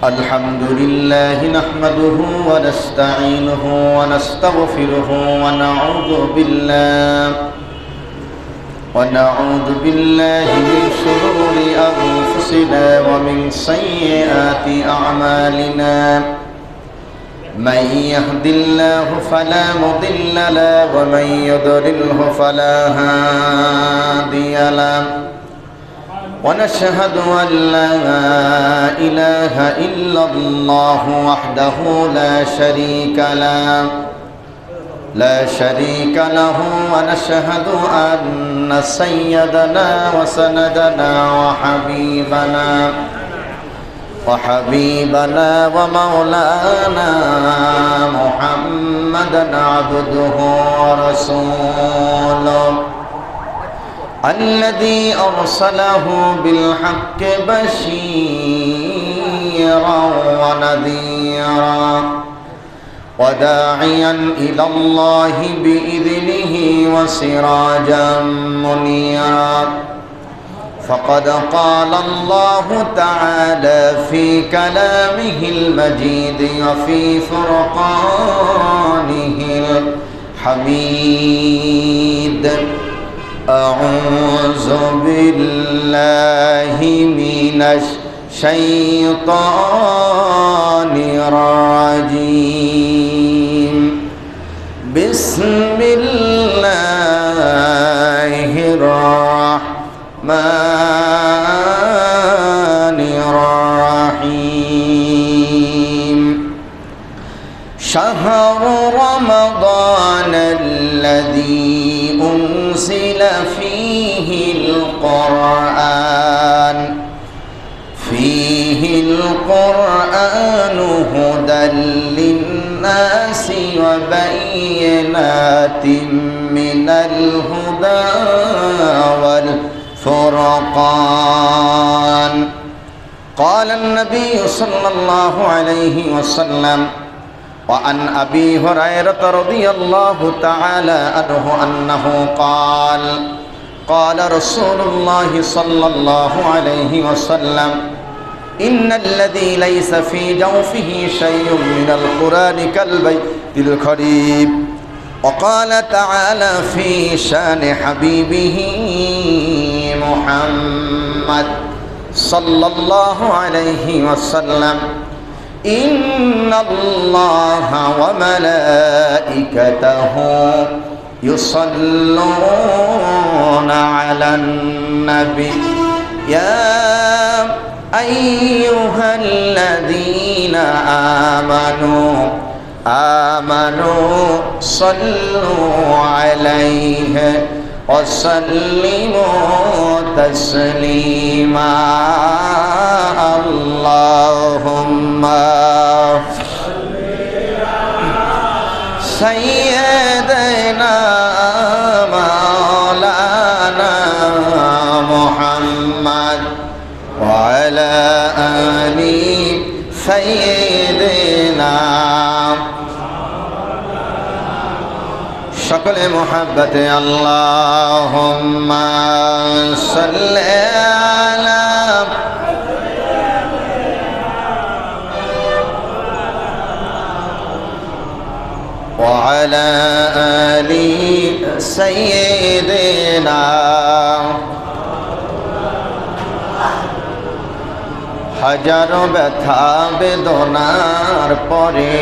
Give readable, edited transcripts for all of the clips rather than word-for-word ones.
الحمد لله نحمده ونستعينه ونستغفره ونعوذ بالله من شرور أنفسنا ومن سيئات أعمالنا من يهد الله فلا مضل له ومن يضلله فلا هادي له ونشهد أن لا إله إلا الله وحده لا شريك له ونشهد أن سيدنا وسندنا وحبيبنا ومولانا محمدا عبده ورسوله الذي أرسله بالحق بشيرا ونذيرا وداعيا إلى الله بإذنه وسراجا منيرا فقد قال الله تعالى في كلامه المجيد وفي فرقانه الحميد أعوذ بالله من الشيطان الرجيم بسم الله الرحمن الرحيم شهر رمضان الذي أنزل فيه القرآن هدى للناس وبينات من الهدى والفرقان قال النبي صلى الله عليه وسلم وعن أبي هريرة رضي الله تعالى عنه أنه قال رسول الله صلى الله عليه وسلم إن الذي ليس في جوفه شيء من القرآن كالبيت القريب وقال تعالى في شان حبيبه محمد صلى الله عليه وسلم إن الله وملائكته يصلون على النبي يا أيها الذين آمنوا صلوا عليه وسلموا تسليما اللهم سيدنا مولانا محمد وعلى آل سيدنا شكل محبة اللهم صل على وعلى آل سيدنا হাজার ব্যথা বেদনার পরে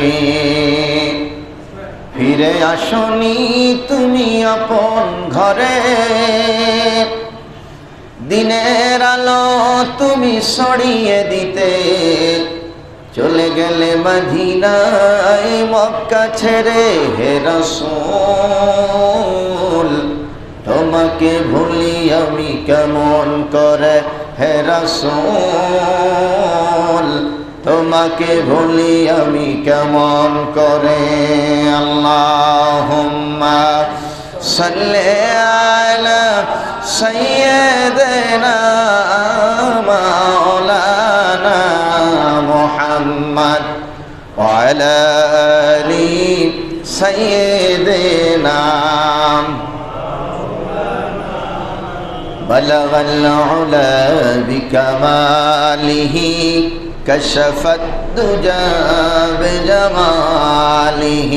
ফিরে আসনি তুমি আপন ঘরে দিনের আলো তুমি ছড়িয়ে দিতে চলে গেলে মদিনায় মক্কা ছেড়ে হে রাসূল তোমাকে ভুলি আমি কেমন করে হে রাসূল তোমাকে ভুলি আমি কেমন করে আল্লাহুম্মা সাল্লি আলা সাইয়্যিদিনা মাওলানা মুহাম্মদ ওয়া আলা আলি সাইয়্যিদিনা بلغ العلا بكماله كشف الدجى بجماله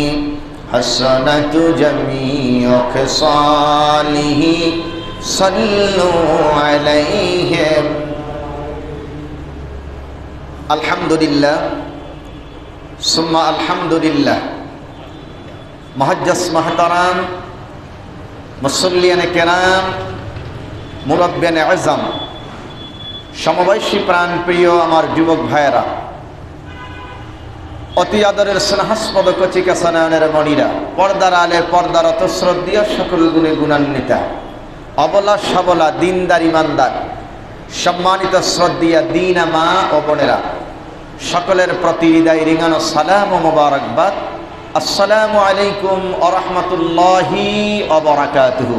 حسنت جميع خصاله صلوا عليه الحمد لله ثم الحمد لله মুহাজ্জাজ মাহতারাম মুসল্লিয়ান কেরাম মুরব্বিয়ান আযম সমবয়সী প্রাণপ্রিয় আমার যুবক ভাইয়েরা অতি আদরের স্নেহাস্পদ কচিকাঁচা নয়নের মণিরা পর্দার আলে পর্দারত শ্রদ্ধেয় সকল গুণে গুণান্বিতা অবলা সবলা দিনদার ইমানদার সম্মানিত শ্রদ্ধেয়া দিন মা ও বোনেরা সকলের প্রতি হৃদয় রিঙানো সালাম ও মোবারকবাদ। আসসালামু আলাইকুম ওয়া রাহমাতুল্লাহি ওয়া বারাকাতুহু।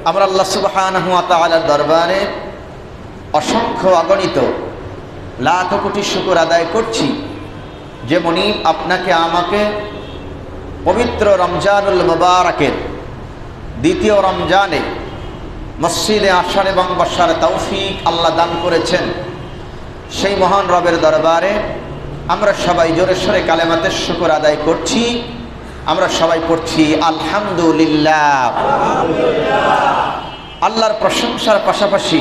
আমরা আল্লাহ সুবহানাহু ওয়া তাআলার দরবারে অসংখ্য অগণিত লাখ কোটি শুকর আদায় করছি যে মনিব আপনাকে আমাকে পবিত্র রমজানুল মুবারকের দ্বিতীয় রমজানে মসজিদে আসার এবং বসার তৌফিক আল্লাহ দান করেছেন। সেই মহান রবের দরবারে আমরা সবাই জোরে সোরে কালেমাতে শুকর আদায় করছি। আমরা সবাই পড়ছি আলহামদুলিল্লাহ। আল্লাহর প্রশংসার পাশাপাশি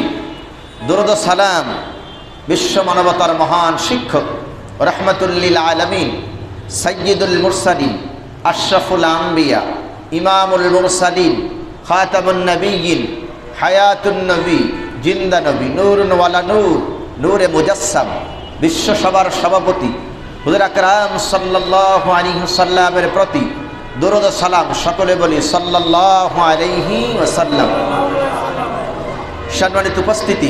দুরূদ ও সালাম বিশ্ব মানবতার মহান শিক্ষক রাহমাতুল লিল আলামিন সাইয়্যিদুল মুরসালিন আশরাফুল আম্বিয়া ইমামুল মুরসালিন খাতামুন নবিয়্যিন হায়াতুন নবী জিন্দা নবী নূরুন ওয়ালা নূর নূরে মুজাসসাম বিশ্ব সভার সভাপতি হুজুর আকরাম সাল্লাল্লাহু আলাইহি ওয়াসাল্লামের প্রতি দুরূদ ও সালাম সকলে বলি সাল্লাল্লাহু আলাইহি ওয়াসাল্লাম। সম্মানিত উপস্থিতি,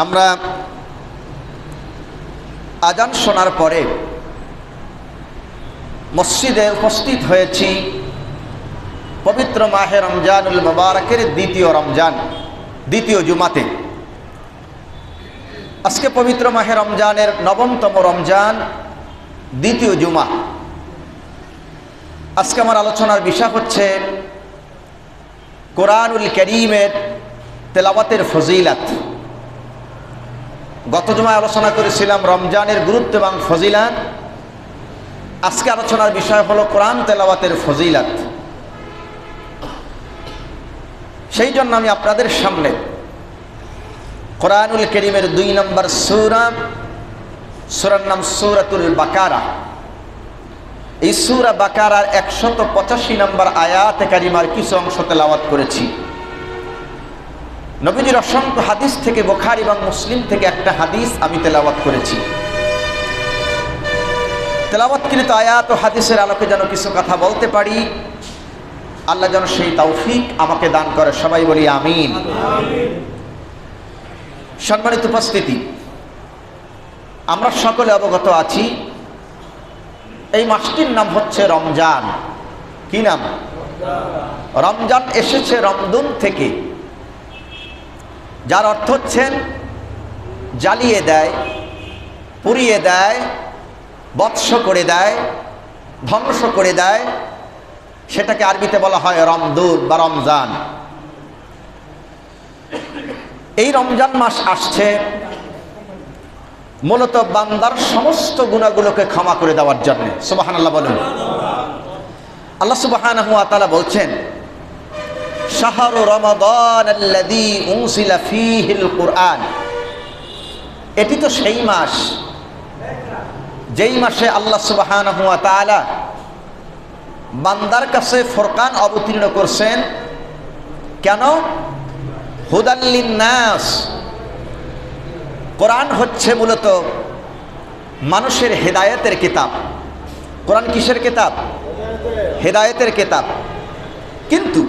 আমরা আজান শোনার পরে মসজিদে উপস্থিত হয়েছি পবিত্র মাহে রমজানুল মুবারকের দ্বিতীয় রমজান, দ্বিতীয় জুমাতে। আজকে পবিত্র মাহে রমজানের নবমতম রমজান, দ্বিতীয় জুমা। আজকে আমার আলোচনার বিষয় হচ্ছে কোরআনুল কারীমের তেলাওয়াতের ফজিলাত। গত জুমায় আলোচনা করেছিলাম রমজানের গুরুত্ব এবং ফজিলাত। আজকে আলোচনার বিষয় হলো কোরআন তেলাওয়াতের ফজিলাত। সেই জন্য আমি আপনাদের সামনে কোরআনুল কারীমের 2 নম্বর সূরা, সূরার নাম সূরাতুল বাকারা। এই সূরা বাকারার 185 নম্বর আয়াতে কারিমার কিছু অংশ তেলাওয়াত করেছি। নবীজির অসংখ্য হাদিস থেকে বুখারী এবং মুসলিম থেকে একটা হাদিস আমি তেলাওয়াত করেছি। তেলাওয়াতকৃত আয়াত ও হাদিসের আলোকে যেন কিছু কথা বলতে পারি, আল্লাহ যেন সেই তৌফিক আমাকে দান করে। সবাই বলি আমিন। সম্মানিত উপস্থিতি, আমরা সকলে অবগত আছি এই মাসটির নাম হচ্ছে রমজান। কি নাম? রমজান এসেছে রমদুন থেকে, যার অর্থ হচ্ছে জ্বালিয়ে দেয়, পুড়িয়ে দেয়, বৎস করে দেয়, ধ্বংস করে দেয়। সেটাকে আরবিতে বলা হয় রমদুন বা রমজান। এই রমজান মাস আসছে মূলত বান্দার সমস্ত গুনাহগুলোকে ক্ষমা করে দেওয়ার জন্য। সুবহানাল্লাহ বলুন। আল্লাহ সুবহানাহু ওয়া তাআলা বলছেন, শাহরু রমাদানাল্লাযী উনজিলা ফীহিল কুরআন। এটি তো সেই মাস যেই মাসে আল্লাহ সুবহানাহু ওয়া তাআলা বান্দার কাছে ফুরকান অবতীর্ণ করছেন। কেন? হুদাল লিন্নাস। কোরআন হচ্ছে মূলত মানুষের হেদায়েতের কিতাব। কোরআন কিসের কিতাব? হেদায়েতের কিতাব। কিন্তু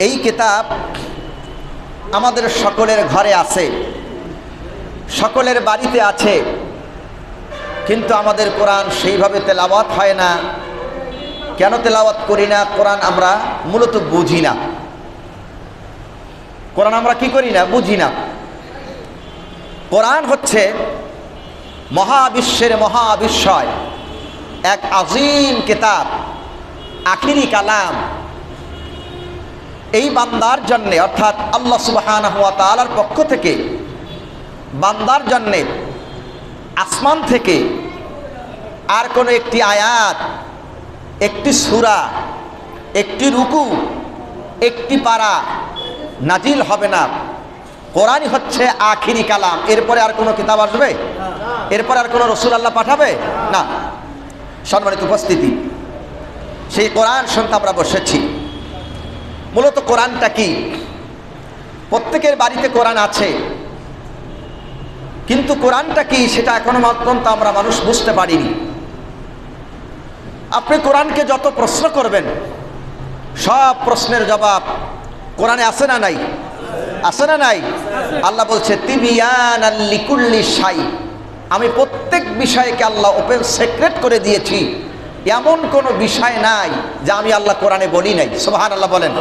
এই কিতাব আমাদের সকলের ঘরে আছে, সকলের বাড়িতে আছে, কিন্তু আমাদের কোরআন সেইভাবে তেলাওয়াত হয় না। কেন তেলাওয়াত করি না? কোরআন আমরা মূলত বুঝি না। কোরআন আমরা কি করি না? বুঝি না। কোরআন হচ্ছে মহাবিশ্বের মহাবিশ্বয় এক আজিম কিতাব, আখিরি কালাম, এই বান্দার জন্যে, অর্থাৎ আল্লাহ সুবহানাহু ওয়া তাআলার পক্ষ থেকে বান্দার জন্যে আসমান থেকে আর কোনো একটি আয়াত, একটি সূরা, একটি রুকু, একটি পারা নাজিল হবে না। কোরআনই হচ্ছে আখিরি কালাম। এরপরে আর কোনো কিতাব আসবে? এরপরে আর কোনো রসুল আল্লাহ পাঠাবে না। সম্মানিত উপস্থিতি, সেই কোরআন শুনতে আমরা বসেছি। মূলত কোরআনটা কি? প্রত্যেকের বাড়িতে কোরআন আছে, কিন্তু কোরআনটা কি সেটা এখনো পর্যন্ত আমরা মানুষ বুঝতে পারিনি। আপনি কোরআনকে যত প্রশ্ন করবেন, সব প্রশ্নের জবাব কোরআনে আছে না নাই? আছে না নাই? আল্লাহ বলছে তিবিয়ানাল লিকুল্লি শাই, আমি প্রত্যেক বিষয়কে আল্লাহ ওপেন সিক্রেট করে দিয়েছি। এমন কোনো বিষয় নাই যা আমি আল্লাহ কোরআনে বলি নাই। সুবহানাল্লাহ বলেন।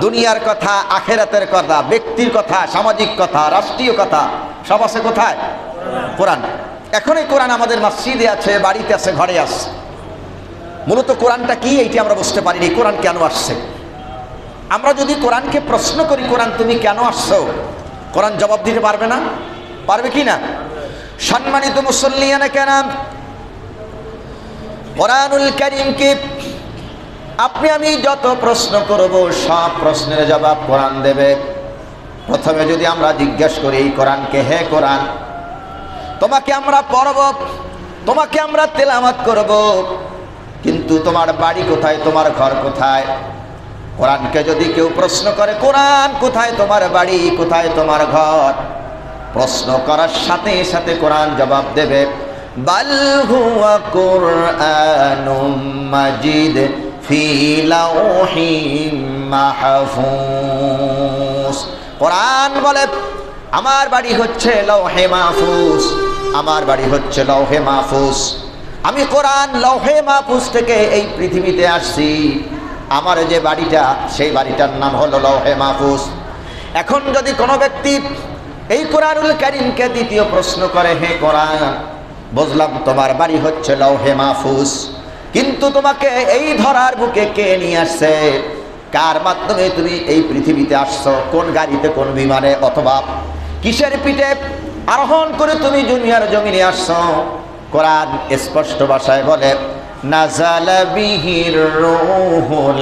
দুনিয়ার কথা, আখিরাতের কথা, ব্যক্তির কথা, সামাজিক কথা, রাষ্ট্রীয় কথা, সব আছে কোথায়? কোরআন। এখন এই কোরআন আমাদের মসজিদে আছে, বাড়িতে আছে, ঘরে আছে। মূলত কোরআনটা কি এইটি আমরা বুঝতে পারিনি। কোরআন কেন আসছে? আমরা যদি কোরআনকে প্রশ্ন করি, কোরআন তুমি কেন আসছো, কোরআন জবাব দিতে পারবে না? পারবে কি না? সম্মানিত মুসল্লিয়ানে কেরাম, কোরআনুল কারীমকে আপনি আমি যত প্রশ্ন করব, সব প্রশ্নের জবাব কোরআন দেবে। প্রথমে যদি আমরা জিজ্ঞেস করি এই কোরআনকে, হে কোরআন, তোমাকে আমরা পড়ব, তোমাকে আমরা তেলাওয়াত করব, কিন্তু তোমার বাড়ি কোথায়, তোমার ঘর কোথায়? কোরআনকে যদি কেউ প্রশ্ন করে, কোরআন কোথায় তোমার বাড়ি, কোথায় তোমার ঘর, প্রশ্ন করার সাথে সাথে কোরআন জবাব দেবে, বাল হুয়া কুরআনুম মাজিদ ফি লাউহিম মাহফুজ। কোরআন বলে আমার বাড়ি হচ্ছে লৌহে মাহফুজ, আমার বাড়ি হচ্ছে লৌহে মাহফুজ। আমি কোরআন লৌহে মাহফুজ থেকে এই পৃথিবীতে আসছি। আমার যে বাড়িটা, সেই বাড়িটার নাম হলো লৌহে মাহফুজ। এখন যদি কোনো ব্যক্তি এই কোরআনুল কারীমকে দ্বিতীয় প্রশ্ন করে, হে কোরআন, বুঝলাম তোমার বাড়ি হচ্ছে লৌহে মাহফুজ, কিন্তু তোমাকে এই ধরার বুকে কে নিয়ে আসছে? কার মাধ্যমে তুমি এই পৃথিবীতে আসছো? কোন গাড়িতে, কোন বিমানে, অথবা কিসের পিঠে আরোহণ করে তুমি দুনিয়ার জমিনে আসছো? কোরআন স্পষ্ট ভাষায় বলে, নাযালা বিহির রূহুল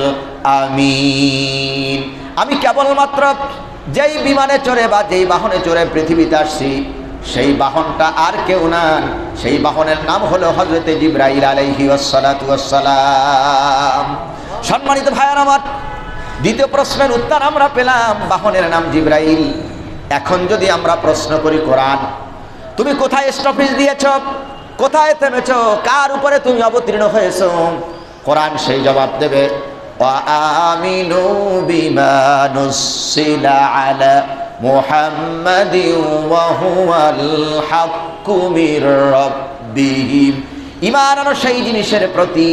আমিন। আমি কেবলমাত্র যেই বিমানে চড়ে বা যেই বাহনে চড়ে পৃথিবীতে আসছি, সেই বাহনটা আর কেউ না, সেই বাহনের নাম হলো হযরতে জিবরাইল আলাইহিস সালাতু ওয়াস সালাম। সম্মানিত ভাইয়ার আমার, দ্বিতীয় প্রশ্নের উত্তর আমরা পেলাম, বাহনের নাম জিবরাইল। এখন যদি আমরা প্রশ্ন করি, কোরআন তুমি কোথায় স্টপেজ দিয়েছ, কোথায় থেমেছ, কার উপরে তুমি অবতীর্ণ হয়েছ? কোরআন সেই জবাব দেবে, আমিনু বিমা নুসিলা আলা মুহাম্মাদিন ওয়া হুয়াল হাক্কু মির রাব্বিহিম। ঈমান আনো সেই জিনিসের প্রতি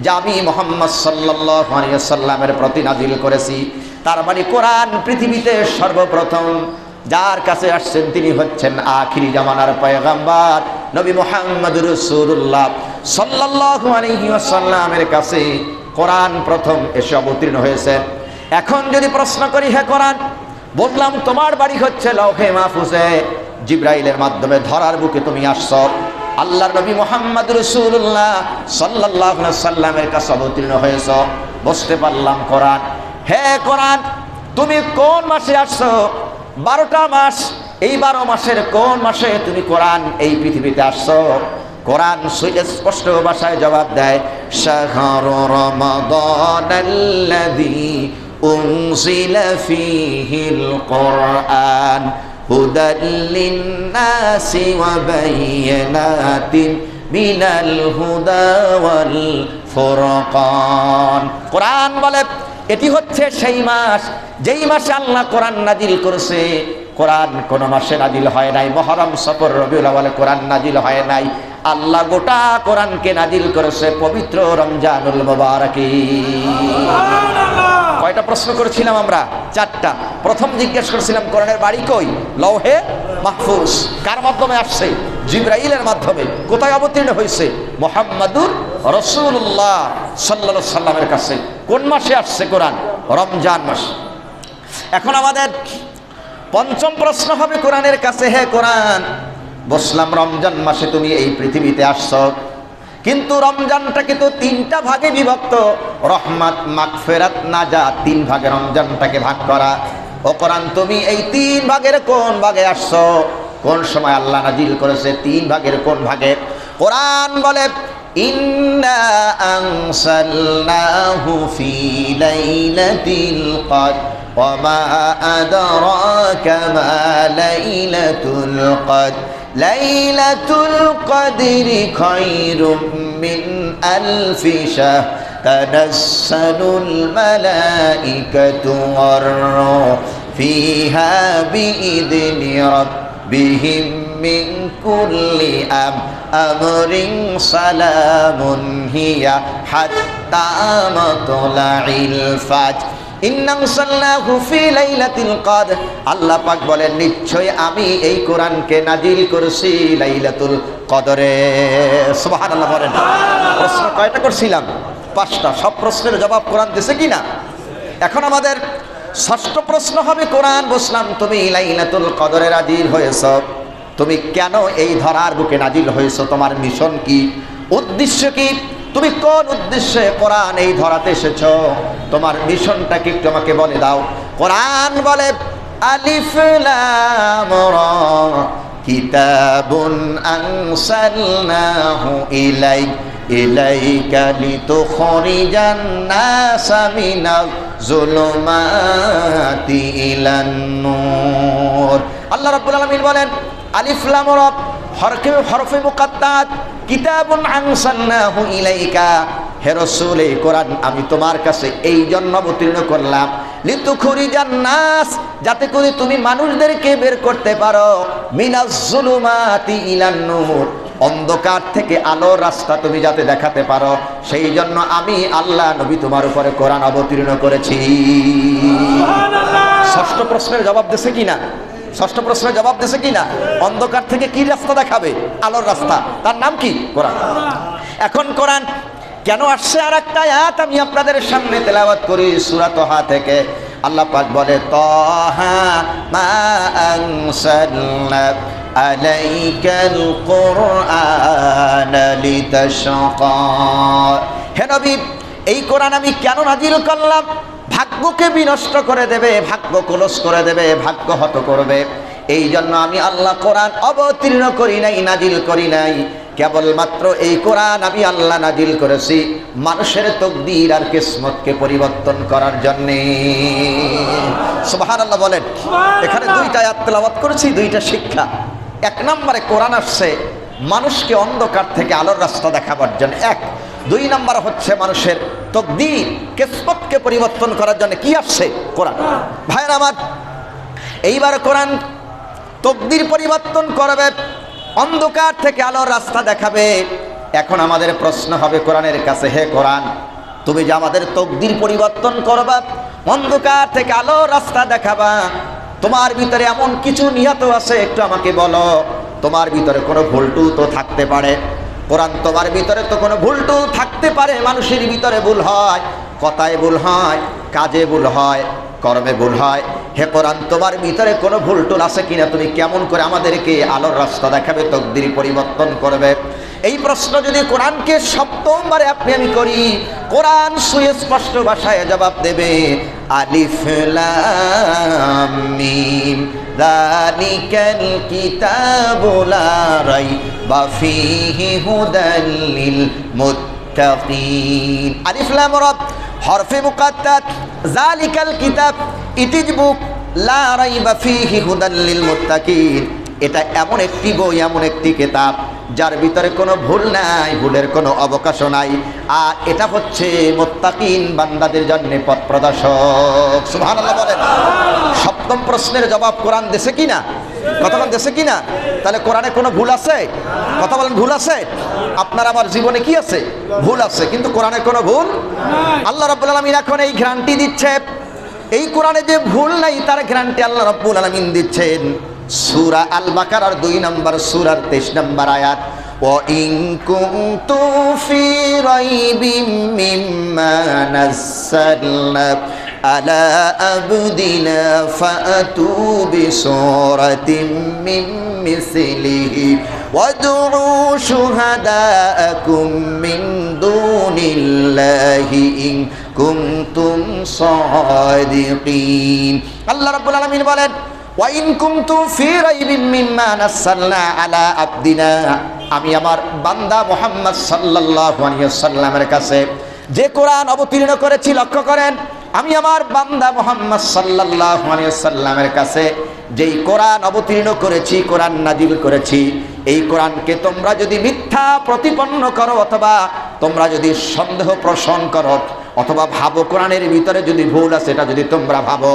যা আমি মুহাম্মদ সাল্লাল্লাহু আলাইহি ওয়াসাল্লামের প্রতি নাজিল করেছি। তার মানে কোরআন পৃথিবীতে সর্বপ্রথম যার কাছে আসছেন তিনি হচ্ছেন আখিরি জামানার পয়গম্বর নবী মুহাম্মদুর রাসূলুল্লাহ সাল্লাল্লাহু আলাইহি ওয়াসাল্লামের কাছে কোরআন প্রথম এসে অবতীর্ণ হয়েছে। এখন যদি প্রশ্ন করি, হে কোরআন, বললাম তোমার বাড়ি হচ্ছে লৌহে মাহফুজে, জিবরাইলের মাধ্যমে ধরার বুকে তুমি আসছো, আল্লাহর নবী মুহাম্মদ রাসূলুল্লাহ সাল্লাল্লাহু আলাইহি ওয়াসাল্লামের কাছে অবতীর্ণ হয়েছ, বুঝতে পারলাম কোরআন। হে কোরআন, তুমি কোন মাসে আসছো? 12টা মাস। এই 12 মাসের কোন মাসে তুমি কোরআন এই পৃথিবীতে আসছো? কোরআন স্পষ্ট ভাষায় জবাব দেয়, শাহরু রমাদানাল্লাযী উনজিলা ফীহিল কুরআন হুদাল লিন্নাসি ওয়া বায়িনাতিন মিনাল হুদা ওয়াল ফুরকান। কোরআন বলে এটি হচ্ছে সেই মাস যেই মাসে আল্লাহ কোরআন নাজিল করেছে। কোরআন কোন মাসে নাজিল হয় নাই, মুহররম, সফর, রবিউল আউয়ালে কোরআন নাজিল হয় নাই। আল্লাহ গোটা কোরআনকে নাজিল করেছে পবিত্র রমজানুল মুবারাকে। কয়টা প্রশ্ন করেছিলাম আমরা? 4টা। প্রথম জিজ্ঞেস করেছিলাম কোরআনের বাড়ি কই? লৌহে মাহফুজ। কার মাধ্যমে আসছে? জিবরাইলের মাধ্যমে। কোথায় অবতীর্ণ হয়েছে? মুহাম্মাদুর রাসূলুল্লাহ সাল্লাল্লাহু আলাইহি ওয়াসাল্লামের কাছে। কোন মাসে আসছে কোরআন? রমজান মাস। এখন আমাদের পঞ্চম প্রশ্ন হবে কোরআনের কাছে, হে কোরআন, বসলাম রমজান মাসে তুমি এই পৃথিবীতে আসছো, কিন্তু রমজানটাকে তো তিনটা ভাগে বিভক্ত, রহমত, মাগফিরাত, নাজাত, তিন ভাগে রমজানটাকে ভাগ করা। ও কোরআন, তুমি এই তিন ভাগের কোন ভাগে আসছো? কোন সময় আল্লাহ নাজিল করেছে? তিন ভাগের কোন ভাগে? কোরআন বলে, ইন্না আনসালনাহু ফি লাইলাতিল কদর ওয়া মা আদরাকা মা লাইলাতুল কদর লাইলাতুল কদরি খায়রুম মিন আলফি শাহর তানাজ্জালুল মালাইকাতু ওয়ার-রূহ ফিহা বিইذনি রাব্বিহিম মিন কুল্লি আমরিন সালামুন হিয়া হাত্তা মাতলাইল ফাজর। ইন্নানসালনাহু ফি লাইলাতিল কদর, আল্লাহ পাক বলেন নিশ্চয় আমি এই কোরআনকে নাজিল করেছি লাইলাতুল কদরে। সুবহানাল্লাহ বলেন। প্রশ্ন কয়টা করছিলাম? 5টা। সব প্রশ্নের জবাব কোরআন দিয়েছে কিনা? এখন আমাদের ষষ্ঠ প্রশ্ন হবে, কোরআন বসলাম তুমি লাইলাতুল কদরে নাজিল হয়েছ, তুমি কেন এই ধরার বুকে নাজিল হয়েছ? তোমার মিশন কি? উদ্দেশ্য কি? তুমি কোন উদ্দেশ্যে কোরআন এই ধরাতে এসেছো? তোমার মিশনটা কি একটু আমাকে বলে দাও। কোরআন বলে, আলিফ লাম রা কিতাবুন আনসালনাহু ইলাইকা লিতুখরিজান নাসা মিনাজ যুলুমাতি ইলান নূর। আল্লাহ রাব্বুল আলামিন বলেন, আলিফ লাম রা হরফে মুকাত্তাত, কিতাবুন আনসালনাহু ইলাইকা, হে রাসূল এই কোরআন আমি তোমার কাছে এই জন্য অবতীর্ণ করলাম, লিতুখরিজান নাস, যাতে করে তুমি মানুষদেরকে বের করতে পারো, মিনাজ যুলুমাতি ইলান নূর, অন্ধকার থেকে আলোর রাস্তা তুমি যাতে দেখাতে পারো, সেই জন্য আমি আল্লাহ নবী তোমার উপরে কোরআন অবতীর্ণ করেছি। ষষ্ঠ প্রশ্নের জবাব দিয়েছে কিনা? ষষ্ঠ প্রশ্নের জবাব দিয়েছে কিনা? অন্ধকার থেকে কি রাস্তা দেখাবে? আলোর রাস্তা। তার নাম কি? কোরআন। এখন কোরআন কেন আসছে? আর একটা আয়াত আমি আপনাদের সামনে তেলাওয়াত করি সূরা তাহা থেকে। আল্লাহ পাক বলে, তাহা মা আনসালনা আলাইকাল কুরআন লিতাশকা, হে নবী এই কোরআন আমি কেন নাজিল করলাম? ভাগ্যকে বিনষ্ট করে দেবে, ভাগ্য কলস করে দেবে, ভাগ্য হত করবে, এই জন্য আমি আল্লাহ কোরআন অবতীর্ণ করি নাই, নাজিল করি নাই। কেবলমাত্র এই কোরআন আমি আল্লাহ নাজিল করেছি মানুষের তকদির আর কিসমতকে পরিবর্তন করার জন্যে। সুবহানাল্লাহ বলেন। এখানে 2টা আয়াত তেলাওয়াত করেছি, 2টা শিক্ষা। 1 নম্বরে কোরআন আসছে মানুষকে অন্ধকার থেকে আলোর রাস্তা দেখাবার জন্য, 1। 2 নম্বর হচ্ছে মানুষের তকদির কিসমতকে পরিবর্তন করার জন্য কি আসছে? কোরআন। ভাইরা আমার, এইবার কোরআন তকদির পরিবর্তন করবে, অন্ধকার থেকে আলোর রাস্তা দেখাবে। এখন আমাদের প্রশ্ন হবে কোরআনের কাছে, হে কোরআন তুমি যে আমাদের তকদির পরিবর্তন করবা, অন্ধকার থেকে আলোর রাস্তা দেখাবা, তোমার ভিতরে এমন কিছু নিহত আছে একটু আমাকে বলো। তোমার ভিতরে কোনো ভুলটু তো থাকতে পারে। কোরআন, তোমার ভিতরে তো কোনো ভুলটু থাকতে পারে। মানুষের ভিতরে ভুল হয়, কথায় ভুল হয়, কাজে ভুল হয়, কর্মে ভুল হয়। হে কোরআন, তোমার ভিতরে কোনো ভুল টুল আছে কিনা? তুমি কেমন করে আমাদেরকে আলোর রাস্তা দেখাবে, তকদির পরিবর্তন করবে? এই প্রশ্ন যদি কোরআনকে সপ্তমবারে আমি করি, কোরআন সুস্পষ্ট ভাষায় জবাব দেবে, আলিফ লাম মিম যালিকাল কিতাবু লা রাইবা ফীহি হুদাল লিল মুত্তাকিন। আলিফ লাম রা হরফে মুকাত্তাত, যালিকাল কিতাব, ইট ইজ বুক, লা রাইবা ফীহি হুদাল লিল মুত্তাকিন, এটা এমন একটি বই, এমন একটি কিতাব যার ভিতরে কোনো ভুল নাই, ভুলের কোনো অবকাশ নাই, আর এটা হচ্ছে মুত্তাকিন বান্দাদের জন্য পথ প্রদর্শক। সুবহানাল্লাহ বলেন। সপ্তম প্রশ্নের জবাব কোরআন দেশে কিনা? কথা বলেন, দেশে কিনা? তাহলে কোরআনে কোনো ভুল আছে? কথা বলেন, ভুল আছে? আপনার আমার জীবনে কি আছে? ভুল আছে, কিন্তু কোরআনে কোনো ভুল। আল্লাহ রাব্বুল আলামিন এখন এই গ্যারান্টি দিচ্ছে, এই কোরআনে যে ভুল নাই তার গ্যারান্টি আল্লাহ রাব্বুল আলামিন দিচ্ছেন। সূরা আল বাকারার 2 নম্বর সূরার 23 নম্বর আয়াত, ওয়া ইন কুনতুম ফি রাইবিম মিম্মা নাযালনা আলা আবদিনা ফাতু বিসূরাতিম মিন মিসলিহি ওয়াদউ শুহাদাআকুম মিন দুনিল্লাহি ইন কুনতুম সাদিকিন। আল্লাহ রাব্বুল আলামিন বলেন, ওয়া ইন কুনতুম ফি রাইবিম মিম্মা নাযালনা আলা আবদিনা, আমি আমার বান্দা মুহাম্মদ সাল্লাল্লাহু আলাইহি ওয়াসাল্লামের কাছে যে কোরআন অবতীর্ণ করেছি, লক্ষ্য করেন, আমি আমার বান্দা মুহাম্মদ সাল্লাল্লাহু আলাইহি ওয়াসাল্লামের কাছে যেই কোরআন অবতীর্ণ করেছি, কোরআন নাজিল করেছি, এই কোরআনকে তোমরা যদি মিথ্যা প্রতিপন্ন করো অথবা তোমরা যদি সন্দেহ পোষণ করো অথবা ভাবো কোরআনের ভিতরে যদি ভুল আছে, এটা যদি তোমরা ভাবো,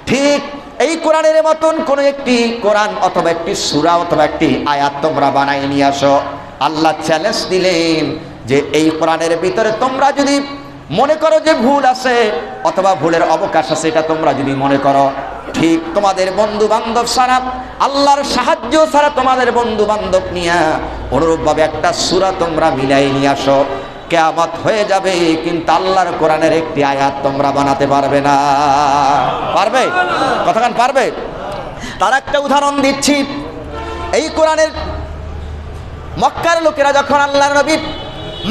ঠিক এই কোরআনের মতন কোন একটি কোরআন অথবা একটি সূরা অথবা একটি আয়াত তোমরা বানাই নিয়ে আসো। আল্লাহ চ্যালেঞ্জ দিলেন যে এই কোরআনের ভিতরে তোমরা যদি মনে করো যে ভুল আছে অথবা ভুলের অবকাশ আছে, এটা তোমরা যদি মনে করো, ঠিক তোমাদের বন্ধু বান্ধব ছাড়া, আল্লাহর সাহায্য ছাড়া তোমাদের বন্ধু বান্ধব নিয়ে অনুরূপভাবে একটা সূরা তোমরা মিলাই নিয়ে আসো, কিয়ামত হয়ে যাবে, কিন্তু আল্লাহর কোরআনের একটি আয়াত তোমরা বানাতে পারবে না। পারবে? কতক্ষণ পারবে? তার একটা উদাহরণ দিচ্ছি। এই কোরআনের মক্কার লোকেরা যখন আল্লাহর নবী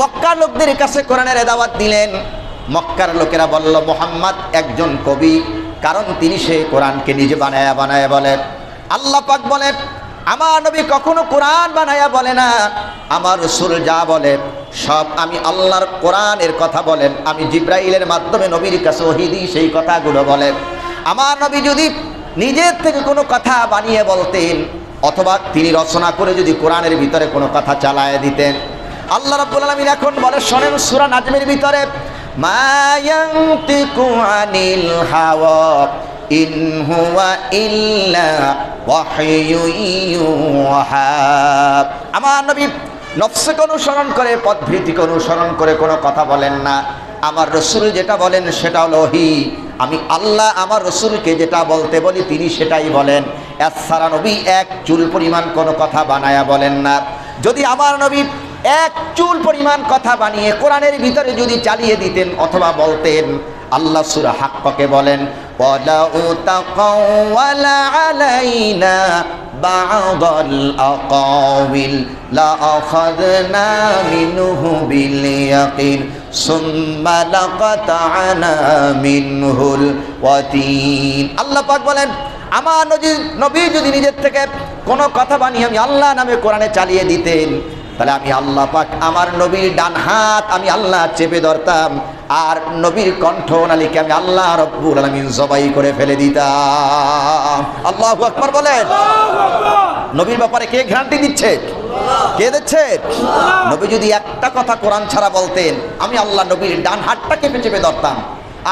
মক্কার লোকদের কাছে কোরআনের দাওয়াত দিলেন, মক্কার লোকেরা বলল মুহাম্মদ একজন কবি, কারণ তিনি সেই কোরআনকে নিজে বানায়া বানায়া বলেন। আল্লাহ পাক বলেন, আমার নবী কখনো কোরআন বানায়া বলে না, আমার রাসূল যা বলে সব আমি আল্লাহর কোরআনের কথা বলেন, আমি জিবরাইলের মাধ্যমে নবীর কাছে ওহী দিই, সেই কথাগুলো বলেন। আমার নবী যদি নিজের থেকে কোনো কথা বানিয়ে বলতেন অথবা তিনি রচনা করে যদি কোরআনের ভিতরে কোনো কথা চালায় দিতেন, আল্লাহ রাব্বুল আলামিন এখন বলে, শোনেন সূরা নাজমের ভিতরে, মা ইয়ানতিকু আনিল হাওয়া ইন হুয়া ইল্লা ওয়াহয়ুন ইউহা। আমার নবী নফসকে অনুসরণ করে, পদভৃতিকে অনুসরণ করে কোনো কথা বলেন না। আমার রাসূল যেটা বলেন সেটা হলো ওহী। আমি আল্লাহ আমার রাসূলকে যেটা বলতে বলি তিনি সেটাই বলেন। এছাড়া নবী এক চুল পরিমাণ কোনো কথা বানায়া বলেন না। যদি আমার নবী এক চুল পরিমাণ কথা বানিয়ে কোরআনের ভিতরে যদি চালিয়ে দিতেন অথবা বলতেন, আল্লাহ সূরা হাক্কাকে বলেন, ওয়ালা তাকাওয়ালা আলাইনা বা'দাল আকাওয়িল লা আখাযনা মিনহু বিল ইয়াকিন সুম্মা লাকাতা'না মিনহুল ওয়াতিন। আল্লাহ পাক বলেন, আমার নবী যদি নিজের থেকে কোনো কথা বানিয়ে আমি আল্লাহ নামে কোরআনে চালিয়ে দিতেন, তাহলে আমি আল্লাহ পাক আমার নবীর ডান হাত আমি আল্লাহ চেপে ধরতাম, আর নবীর কণ্ঠ নালীকে আমি আল্লাহ রব্বুল আলামিন জবাই করে ফেলে দিতাম। আল্লাহু আকবার বলেন। নবীর ব্যাপারে কে গ্যারান্টি দিচ্ছে? কে দিচ্ছে? নবী যদি একটা কথা কোরআন ছাড়া বলতেন, আমি আল্লাহ নবীর ডান হাতটাকে চেপে ধরতাম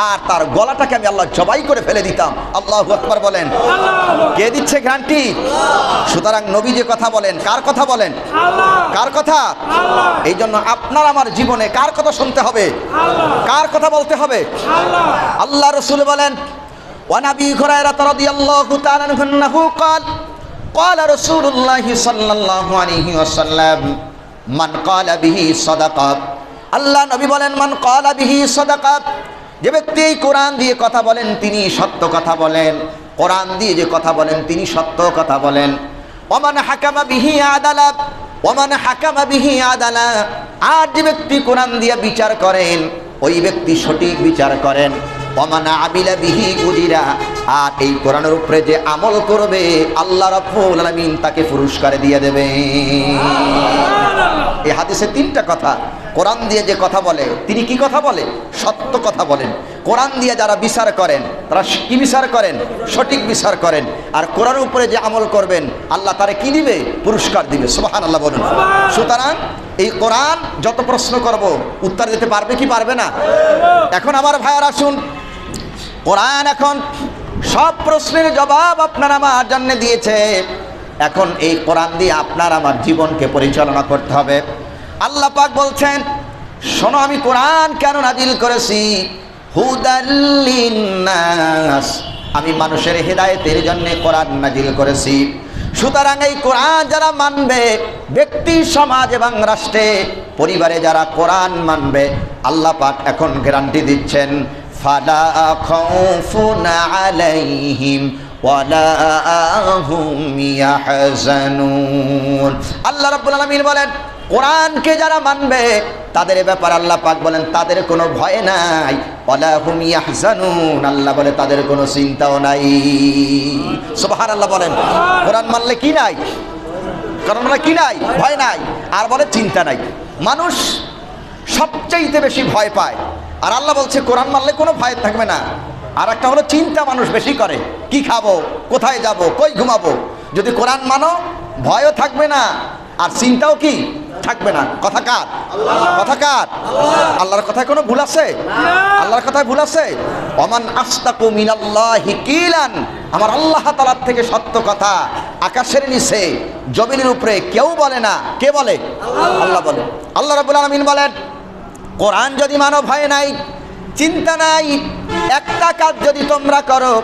আর তার গলাটাকে আমি আল্লাহ জবাই করে ফেলে দিতাম। আল্লাহু আকবার বলেন। কে দিচ্ছে গ্যারান্টি? সুতরাং নবী যে কথা বলেন, কার কথা বলেন? কার কথা? এই জন্য আপনার আমার জীবনে কার কথা শুনতে হবে? কার কথা বলতে হবে? আল্লাহ রাসূল বলেন, ওয়া নবী হুরায়রা রাদিয়াল্লাহু তাআলা আনহু قال قال رسول الله صلى الله عليه وسلم من قال به صدقه। আল্লাহ নবী বলেন, মান قال به صدقه, যে ব্যক্তি এই কোরআন দিয়ে কথা বলেন তিনি সত্য কথা বলেন, কোরআন দিয়ে যে কথা বলেন তিনি সত্য কথা বলেন। ওমান হাকামা বিহি আদালা, ওমান হাকামা বিহি আদালা, আর যে ব্যক্তি কোরআন দিয়ে বিচার করেন ওই ব্যক্তি সঠিক বিচার করেন। ওমান আবিলা বিহি উজিরা, আর এই কোরআনের উপরে যে আমল করবে আল্লাহ রাব্বুল আলামিন তাকে পুরস্কার দিয়ে দেবে। এই হাদিসে তিনটা কথা। কোরআন দিয়ে যে কথা বলে তিনি কি কথা বলে? সত্য কথা বলেন। কোরআন দিয়ে যারা বিচার করেন তারা কি বিচার করেন? সঠিক বিচার করেন। আর কোরআনের উপরে যে আমল করবেন আল্লাহ তারে কি দিবে? পুরস্কার দিবে। সুবহানাল্লাহ বলুন। সুতরাং এই কোরআন যত প্রশ্ন করব উত্তর দিতে পারবে কি পারবে না? এখন আমার ভাইয়ারা শুন, কোরআন এখন সব প্রশ্নের জবাব আপনার আমার জন্য দিয়েছে। এখন এই কোরআন দিয়ে আপনার আমার জীবনকে পরিচালনা করতে হবে। আল্লাহ পাক বলছেন, শোনো আমি কোরআন কেন নাজিল করেছি? হুদাল লিন্নাস, আমি মানুষের হেদায়েতের জন্য কোরআন নাজিল করেছি। সুতরাং এই কোরআন যারা মানবে, ব্যক্তি সমাজ এবং রাষ্ট্রে পরিবারে যারা কোরআন মানবে, আল্লাহ পাক এখন গ্যারান্টি দিচ্ছেন, ফালা খাউফুন আলাইহিম ওয়ালা হুম ইয়াহজানুন। আল্লাহ রাব্বুল আলামিন বলেন, কোরআনকে যারা মানবে তাদের ব্যাপার আল্লাহ পাক বলেন তাদের কোনো ভয় নাই, ওয়ালা হুম ইয়াহজানুন, আল্লাহ বলে তাদের কোনো চিন্তাও নাই। সুবহানাল্লাহ বলেন। কোরআন মানলে কি নাই? কারণ আমরা কি নাই? ভয় নাই। আর বলে চিন্তা নাই। মানুষ সবচাইতে বেশি ভয় পায়, আর আল্লাহ বলছে কোরআন মানলে কোনো ভয় থাকবে না। আর একটা হলো চিন্তা মানুষ বেশি করে, কি খাবো, কোথায় যাব, কই ঘুমাবো। যদি কোরআন মানো ভয়ও থাকবে না আর চিন্তাও কি থাকবে না। কথা কার? কথা কার? আল্লাহর কথায় কোনো ভুল আছে? আল্লাহর কথায় ভুল আছে? ওমান আস্তাকু মিনাল্লাহি কিলান, আমার আল্লাহ তাআলার থেকে সত্য কথা আকাশের নিচে জমিনের উপরে কেউ বলে না। কে বলে? আল্লাহ বলে। আল্লাহ রাব্বুল আলামিন বলেন, কোরআন যদি মানো ভয় নাই, চিন্তা নাই, একটা কাজ যদি তোমরা করো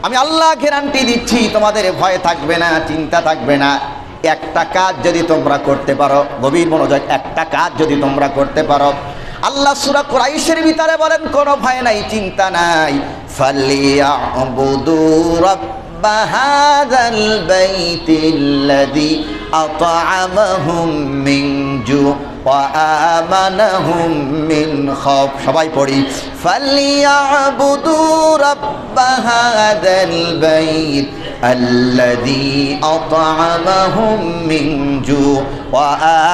আমি আল্লাহ গ্যারান্টি দিচ্ছি তোমাদের ভয় থাকবে না, চিন্তা থাকবে না। একটা কাজ যদি তোমরা করতে পারো, গভীর মনোযোগ, একটা কাজ যদি তোমরা করতে পারো, আল্লাহ সূরা কুরাইশের ভিতরে বলেন কোনো ভয় নাই, চিন্তা নাই। ফালিয়াবুদু রাব্বা হাযাল বাইতিল্লাযী আত'আমাহুম মিন জু ওয়া আমানাহুম মিন খাউফ। সবাই পড়ি, ফালিয়াবুদু রাব্বা হাযাল বাইত আল্লাযী আত'আমাহুম মিন জু ওয়া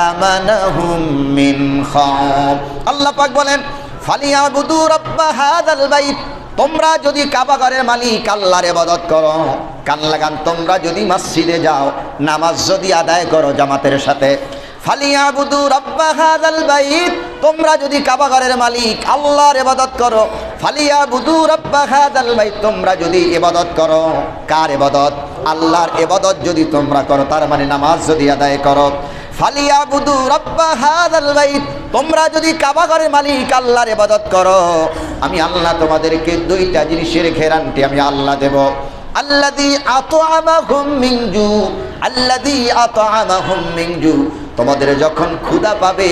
আমানাহুম মিন খাউফ। আল্লাহ পাক বলেন, ফালিয়াবুদু রাব্বা হাযাল বাইত, তোমরা যদি কাবা ঘরের মালিক আল্লাহর ইবাদত করো, কান লাগান, তোমরা যদি মসজিদে যাও, নামাজ যদি আদায় করো জামাতের সাথে, ফালিয়াবুদু রাব্বা হাযাল বাইত, তোমরা যদি কাবা ঘরের মালিক আল্লাহর ইবাদত করো, ফালিয়াবুদু রাব্বা হাযাল বাইত, তোমরা যদি ইবাদত করো, কার ইবাদত? আল্লাহর ইবাদত যদি তোমরা করো, তার মানে নামাজ যদি আদায় করো, ফালিয়াবুদু রাব্বা হাযাল বাইত, তোমরা যদি কাবা ঘরের মালিক আল্লাহর ইবাদত করো, আমি আল্লাহ তোমাদেরকে দুইটা জিনিসের গ্যারান্টি আমি আল্লাহ দেব। আল্লাযী আত'আমাহুম মিন জু, আল্লাযী আত'আমাহুম মিন জু, তোমাদের যখন ক্ষুধা পাবে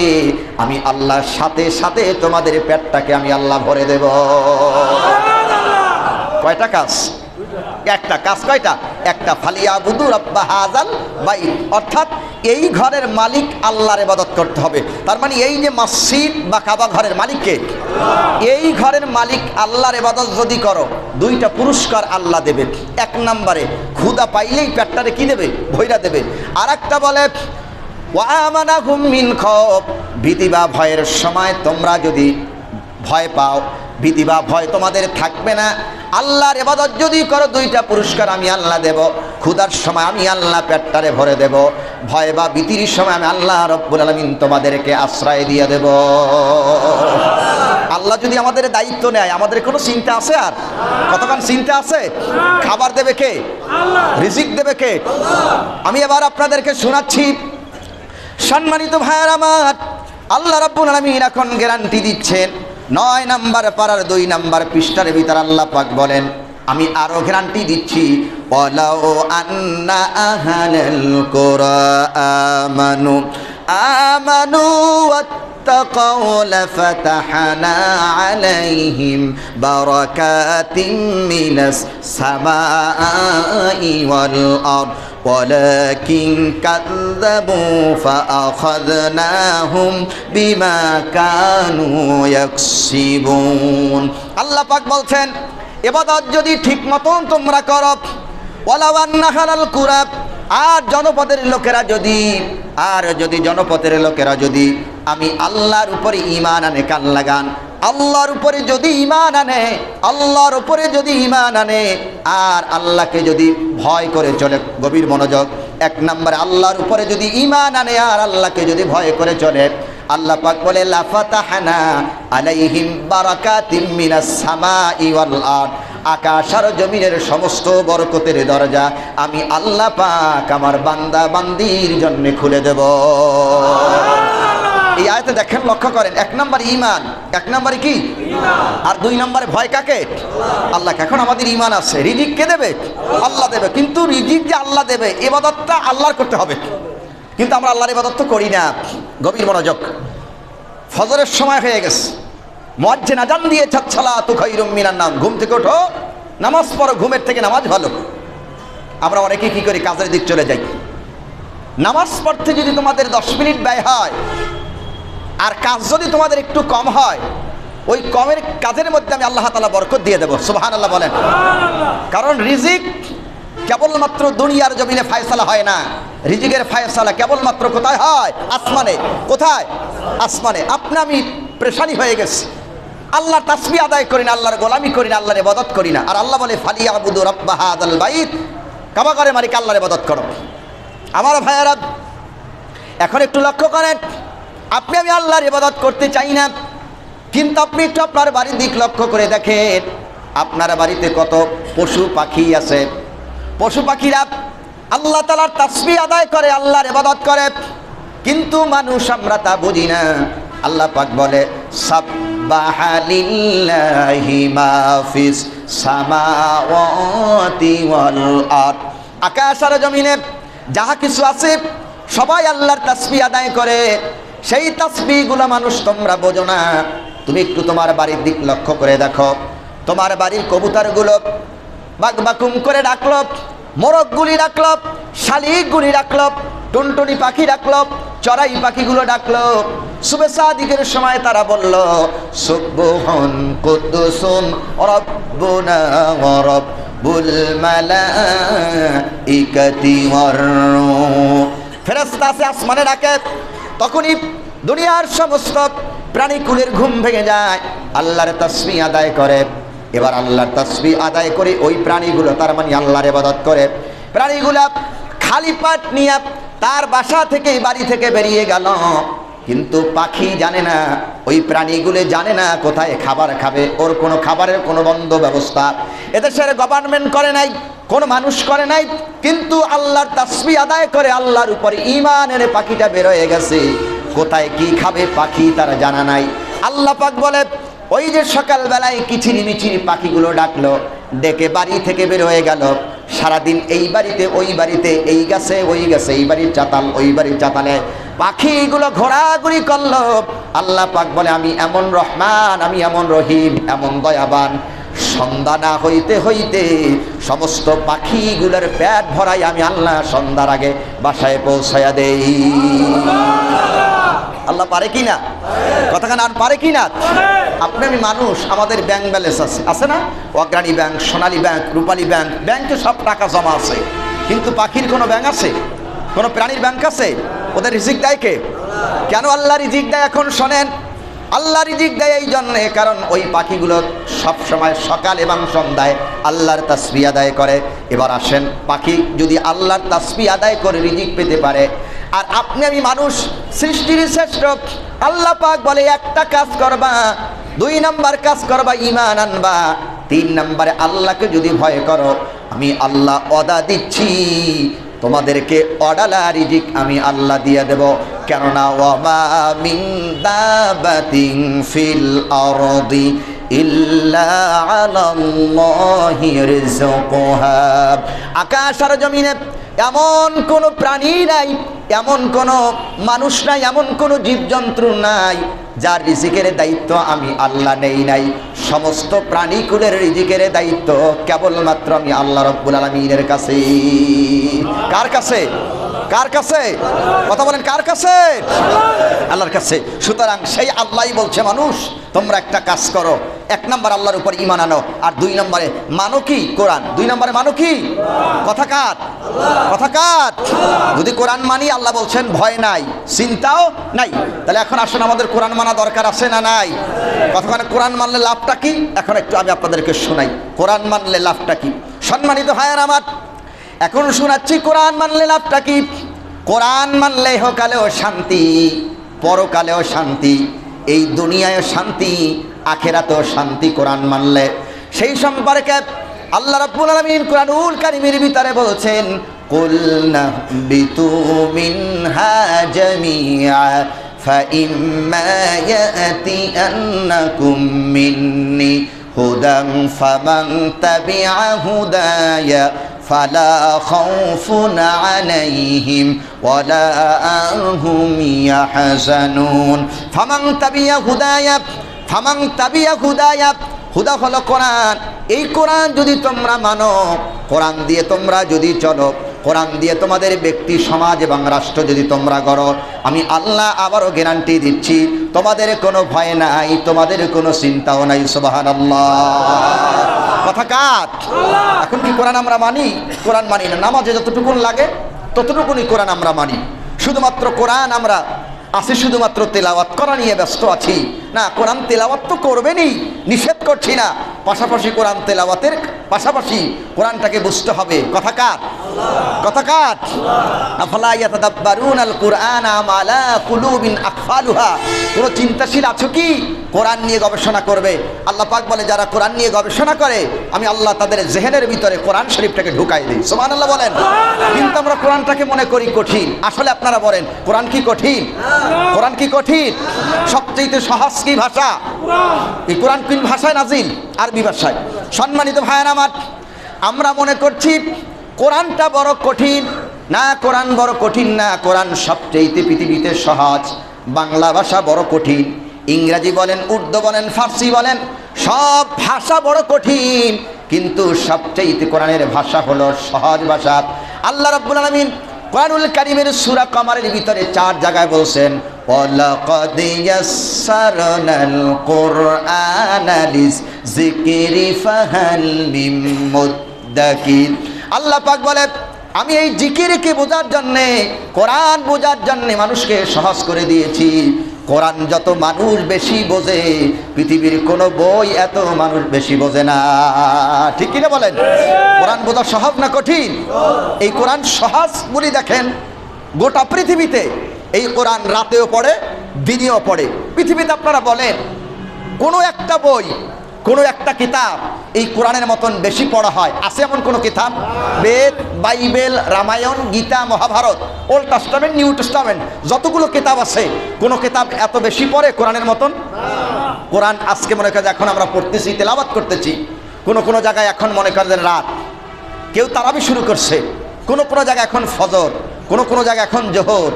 আমি আল্লাহর সাথে সাথে তোমাদের পেটটাকে আমি আল্লাহ ভরে দেব। কয়টা কাজ? একটা কাজ। কয়টা? একটা। ফালিয়াবুদু রাব্বা হাযাল বাইত, অর্থাৎ এই ঘরের মালিক আল্লাহর ইবাদত করতে হবে। তার মানে এই যে মসজিদ বা কাবা ঘরের মালিককে, এই ঘরের মালিক আল্লাহর ইবাদত যদি করো, দুইটা পুরস্কার আল্লাহ দেবে। এক নম্বরে ক্ষুধা পাইলেই পেটটারে কি দেবে? ভইরা দেবে। আর একটা বলে ওয়া আমানাহুম মিন খাউফ, ভীতি বা ভয়ের সময় তোমরা যদি ভয় পাও, ভীতি বা ভয় তোমাদের থাকবে না। আল্লাহর ইবাদত যদি করো, দুইটা পুরস্কার আমি আল্লাহ দেব। ক্ষুধার সময় আমি আল্লাহ পেটটারে ভরে দেব, ভয় বা ভীতির সময় আমি আল্লাহ রব্বুল আলামিন তোমাদেরকে আশ্রয় দিয়ে দেব। আল্লাহ যদি আমাদের দায়িত্ব নেয়, আমাদের কোনো চিন্তা আছে? আর কতক্ষণ চিন্তা আছে? খাবার দেবে কে? রিজিক দেবে কে? আমি এবার আপনাদেরকে শোনাচ্ছি, সম্মানিত ভাইয়ের আমার, আল্লাহ রাব্বুল আলামিন এখন গ্যারান্টি দিচ্ছেন। 9 নম্বর পারার 2 নম্বর পৃষ্ঠার ভিতর আল্লাহ পাক বলেন, আমি আরো গ্যারান্টি দিচ্ছি, ওয়ালাউ আন্না আহলাল কুরা আমানু ওয়াত্তাকাউ লাফাতাহনা আলাইহিম বারাকাতিম মিনাস সামাই ওয়াল আরদ ولكن كذبوا فأخذناهم بما كانوا يكسبون। আল্লাহ পাক বলছেন, ইবাদত যদি ঠিক মতন তোমরা করো, ওয়ালাউ আন্না আহলাল কুরা, আর জনপদের লোকেরা যদি আমি আল্লাহর উপরে ঈমান আনে, কান লাগান, আল্লাহর উপরে যদি ঈমান আনে, আর আল্লাহকে যদি ভয় করে চলে, গভীর মনোযোগ, এক নম্বরে আল্লাহর উপরে যদি ঈমান আনে আর আল্লাহকে যদি ভয় করে চলে, আল্লাহ পাক বলে লাফাতাহনা আলাইহিম বারাকাতিম মিনাস সামাই ওয়াল আরদ, আকাশ আর জমিনের সমস্ত বরকতের দরজা আমি আল্লাহ পাক আমার বান্দা বান্দির জন্য খুলে দেব। এই আয়াতে দেখেন, লক্ষ্য করেন, 1 নম্বর ঈমান, 1 নম্বরে কি? আর 2 নম্বরে ভয় কাকে? আল্লাহকে। এখন আমাদের ঈমান আছে, রিজিক কে দেবে? আল্লাহ দেবে। কিন্তু রিজিক যে আল্লাহ দেবে, ইবাদতটা আল্লাহর করতে হবে। কিন্তু আমরা আল্লাহর ইবাদত তো করি না। গভীর মনোযোগ, ফজরের সময় হয়ে গেছে, মুয়াজ্জিন আযান দিয়েছে সালাতু খায়রুম মিনান নাওম, ঘুম থেকে ওঠো, নামাজ পড়ো, ঘুমের থেকে নামাজ ভালো। আমরা অনেকে কি করি, কাজের দিক চলে যাই। নামাজ পড়তে যদি তোমাদের 10 মিনিট ব্যয় হয় আর কাজ যদি তোমাদের একটু কম হয়, ওই কমের কাজের মধ্যে আমি আল্লাহ তাআলা বরকত দিয়ে দেব। সুবহানাল্লাহ বলেন। কারণ রিজিক কেবলমাত্র দুনিয়ার জমিনে ফয়সালা হয় না, রিজিকের ফয়সালা কেবলমাত্র কোথায় হয়? আসমানে। কোথায়? আসমানে। আপনি আমি পেরেশানি হয়ে গেছি, আল্লাহর তাসবিহ আদায় করি না, আল্লাহর গোলামি করি না, আল্লাহর ইবাদত করি না। আর আল্লাহ বলে ফালিয়াবুদু রাব্ব হাযাল বাইত, কাবা ঘরের মালিক আল্লাহর ইবাদত করো। আমার ভাইয়েরা, এখন একটু লক্ষ্য করেন, আপনি আমি আল্লাহর ইবাদত করতে চাই না, কিন্তু আপনি একটু আপনার বাড়ির দিক লক্ষ্য করে দেখেন, আপনার বাড়িতে কত পশু পাখি আছে। পশু পাখিরা আল্লাহ তাআলার তাসবিহ আদায় করে, আল্লাহর ইবাদত করে, কিন্তু মানুষ আমরা তা বুঝি না। আল্লাহ পাক বলে সাব্বাহা লিল্লাহি মা ফিস সামাওয়াতি ওয়াল আরদ, আকাশ আর জমিনে যাহা কিছু আছে সবাই আল্লাহর তাসবিহ আদায় করে। সেই তাসবিহগুলো মানুষ তোমরা বোঝো না। তুমি একটু তোমার বাড়ির দিক লক্ষ্য করে দেখো, তোমার বাড়ির কবুতরগুলো বাকবাকুম করে ডাকলো, মোরগগুলি ডাকলো, শালিকগুলি ডাকলো, টুনটুনি পাখি ডাকলো, চড়াই পাখিগুলো ডাকলো। সুবহ সাদিকের সময় তারা বলল সুবহান কুদ্দুসুন রাব্বুনা ওয়া রাব্বুল মালাইকাতি ওয়ার রূহ। ফেরেশতা আছে আসমানে ডাকে, তখনই দুনিয়ার সমস্ত প্রাণীকুলের ঘুম ভেঙে যায়, আল্লাহর তাসবিহ আদায় করে। এবার আল্লাহর তাসবিহ আদায় করে ওই প্রাণীগুলো, তার মানে আল্লাহর ইবাদত করে, প্রাণীগুলা খালি পাট নিয়ে তার বাসা থেকে, বাড়ি থেকে বেরিয়ে গেল। কিন্তু পাখি জানে না, ওই প্রাণীগুলো জানে না কোথায় খাবার খাবে। ওর কোনো খাবারের কোনো বন্ধ ব্যবস্থা এদেশের গভর্নমেন্ট করে নাই, কোন মানুষ করে নাই, কিন্তু আল্লাহর তাসবিহ আদায় করে আল্লাহর উপরে ঈমান এনে পাখিটা বের হয়ে গেছে। কোথায় কি খাবে পাখি তার জানা নাই। আল্লাহ পাক বলে ওই যে সকালবেলায় কিচিরি মিচিরি পাখিগুলো ডাকলো, ডেকে বাড়ি থেকে বের হয়ে গেল, সারাদিন এই বাড়িতে ওই বাড়িতে, এই গাছে ওই গাছে, এই বাড়ির চাতাল ওই বাড়ির চাতালে পাখিগুলো ঘোরাঘুরি করলো। আল্লাহ পাক বলে আমি এমন রহমান, আমি এমন রহিম, এমন দয়াবান, সন্ধ্যা না হইতে হইতে সমস্ত পাখিগুলোর পেট ভরাই আমি আল্লাহ সন্ধ্যার আগে বাসায় পৌঁছায়া দেই। আল্লাহ পারে কি না? কথাখান আর পারে কি না? আপনি আমি মানুষ, আমাদের ব্যাংক ব্যালেন্স আছে, আছে না? অগ্রণী ব্যাংক, সোনালী ব্যাংক, রূপালী ব্যাংক, ব্যাংকে সব টাকা জমা আছে, কিন্তু পাখির কোনো ব্যাংক আছে? কোনো প্রাণীর ব্যাংক আছে? ওদের রিজিক দেয় কে? কেন আল্লাহ রিজিক দেয়? এখন শোনেন, আল্লাহ রিজিক দেয় এই জন্যে, কারণ ওই পাখিগুলো সব সময় সকাল এবং সন্ধ্যায় আল্লাহর তাসবিহ আদায় করে। এবার আসেন, পাখি যদি আল্লাহর তাসবিহ আদায় করে রিজিক পেতে পারে, আর আপনি আমি মানুষ সৃষ্টির শ্রেষ্ঠ, আল্লাহ পাক বলে একটা কাজ করবা, 2 নাম্বার কাজ করবা ঈমান আনবা, 3 নাম্বারে আল্লাহকে যদি ভয় করো, আমি আল্লাহ ওয়াদা দিচ্ছি তোমাদেরকে অডালা রিজিক আমি আল্লাহ দিয়ে দেব। কেননা ওয়ামা মিন দাবাতিন ফিল আরদি ইল্লা আলাল্লাহি রিজকুহা, আকাশ আর জমিনে এমন কোনো প্রাণী নাই, এমন কোনো মানুষ নাই, এমন কোনো জীবজন্তু নাই যার রিজিকের দায়িত্ব আমি আল্লাহ নেই নাই। সমস্ত প্রাণীকুলের রিজিকের দায়িত্ব কেবলমাত্র আমি আল্লাহ রাব্বুল আলামিনের কাছে। কার কাছে? কার কাছে? কথা বলেন, কার কাছে? আল্লাহর কাছে। সুতরাং সেই আল্লাহই বলছে মানুষ তোমরা একটা কাজ করো, 1 নম্বর আল্লাহর উপর ঈমান আনো, আর 2 নম্বরে মানো কি? কোরআন। 2 নম্বরে মানো কি? কথা কার? কথা কার? যদি কোরআন মানি, আল্লাহ বলছেন ভয় নাই, চিন্তাও নাই। তাহলে এখন আসুন, আমাদের কোরআন মানা দরকার আছে না নাই? কতক্ষণে কোরআন মানলে লাভটা কি? এখন একটু আমি আপনাদেরকে শোনাই কোরআন মানলে লাভটা কি। সম্মানিত ভাইয়ের আমার, এখন শোনাচ্ছি কোরআন মানলে লাভটা কি। কোরআন মানলে ইহকালেও শান্তি, পরকালেও শান্তি, এই দুনিয়ায়ও শান্তি, আখিরাতেও শান্তি কোরআন মানলে। সেই সম্পর্কে আল্লাহ রাব্বুল আলামিন কোরআনুল কারীমের ভিতরে বলছেন কুল নাহবিতু মিনহা জামিআ ফাইম্মা ইয়াতিয়ান্নাকুম মিন্নি হুদান ফামান তাবিআ হুদায়া ফালা খাউফুন আলাইহিম ওয়ালা হুম ইয়াহজানুন। ফামান তাবিআ হুদায়া ফামান তাবিয়া হুদায়া, হুদা হলো কোরআন। এই কোরআন যদি তোমরা মানো, কোরআন দিয়ে তোমরা যদি চলো, কোরআন দিয়ে তোমাদের ব্যক্তি সমাজ এবং রাষ্ট্র যদি তোমরা গড়ো, আমি আল্লাহ আবারও গ্যারান্টি দিচ্ছি তোমাদের কোনো ভয় নাই, তোমাদের কোনো চিন্তাও নাই। সুবহানাল্লাহ। কথা কাট। এখন কি কোরআন আমরা মানি? কোরআন মানি না। নামাজে যতটুকুন লাগে ততটুকুনি কোরআন আমরা মানি। শুধুমাত্র কোরআন আমরা আছি শুধুমাত্র তেলাওয়াত করা নিয়ে ব্যস্ত আছি না। কোরআন তেলাওয়াত তো করবেনই, নিষেধ করছি না, পাশাপাশি কোরআন তেলাওয়াতের পাশাপাশি কোরআনটাকে বুঝতে হবে। কথা কাট, কথা কাট। আফালা ইয়াতাদাব্বারুনাল কুরআন আম আলা কুলুবিন আকফালুহা। কোনো চিন্তাশীল আছো কি কোরআন নিয়ে গবেষণা করবে? আল্লাহ পাক বলে যারা কোরআন নিয়ে গবেষণা করে আমি আল্লাহ তাদের জেহেনের ভিতরে কোরআন শরীফটাকে ঢুকাই দিই। সুবহানাল্লাহ বলেন। কিন্তু আমরা কোরআনটাকে মনে করি কঠিন। আসলে আপনারা বলেন কোরআন কি কঠিন? কোরআন কি কঠিন? সবচেয়ে সহজ কি ভাষা? এই কোরআন কোন ভাষায় নাজিল? আরবি ভাষায়। সম্মানিত ভাইয়েরা আমার, আমরা মনে করছি কোরআনটা বড় কঠিন। না, কোরআন বড় কঠিন না। কোরআন সবচেয়ে পৃথিবীতে সহজ। বাংলা ভাষা বড় কঠিন, ইংরেজি বলেন, উর্দু বলেন, ফার্সি বলেন, সব ভাষা বড় কঠিন, কিন্তু সবচেয়ে কোরআনের ভাষা হলো সহজ ভাষা। আল্লাহ রাব্বুল আলামিন কোরআনুল কারীমের সূরা কমারের ভিতরে 4 জায়গায় বলছেন ওয়ালাকাদ ইয়াসসারনাল কুরআনা লিযিকরি ফাহাল মিন মুদ্দাকির। আল্লাহ পাক বলে আমি এই জিকিরকে বোঝার জন্যে, কোরআন বোঝার জন্যে মানুষকে সহজ করে দিয়েছি। কোরআন যত মানুষ বেশি বোঝে, পৃথিবীর কোনো বই এত মানুষ বেশি বোঝে না। ঠিক কিনা বলেন? কোরআন বোঝা সহজ না কঠিন? এই কোরআন সহজ বলি দেখেন গোটা পৃথিবীতে এই কোরআন রাতেও পড়ে, দিনেও পড়ে। পৃথিবীতে আপনারা বলেন কোনো একটা বই, কোনো একটা কিতাব এই কোরআনের মতন বেশি পড়া হয়? আছে এমন কোনো কিতাব? Veda, Bible, Ramayana, Gita, Mahabharata, old testament, new testament, যতগুলো কিতাব আছে কোনো কিতাব এত বেশি পড়ে কোরআনের মতন? কোরআন আজকে মনে করেন এখন আমরা পড়তেছি, তেলাওয়াত করতেছি, কোনো জায়গায় এখন মনে করেন রাত, কেউ তারাবি শুরু করছে, কোনো জায়গায় এখন ফজর, কোনো জায়গায় এখন জোহর,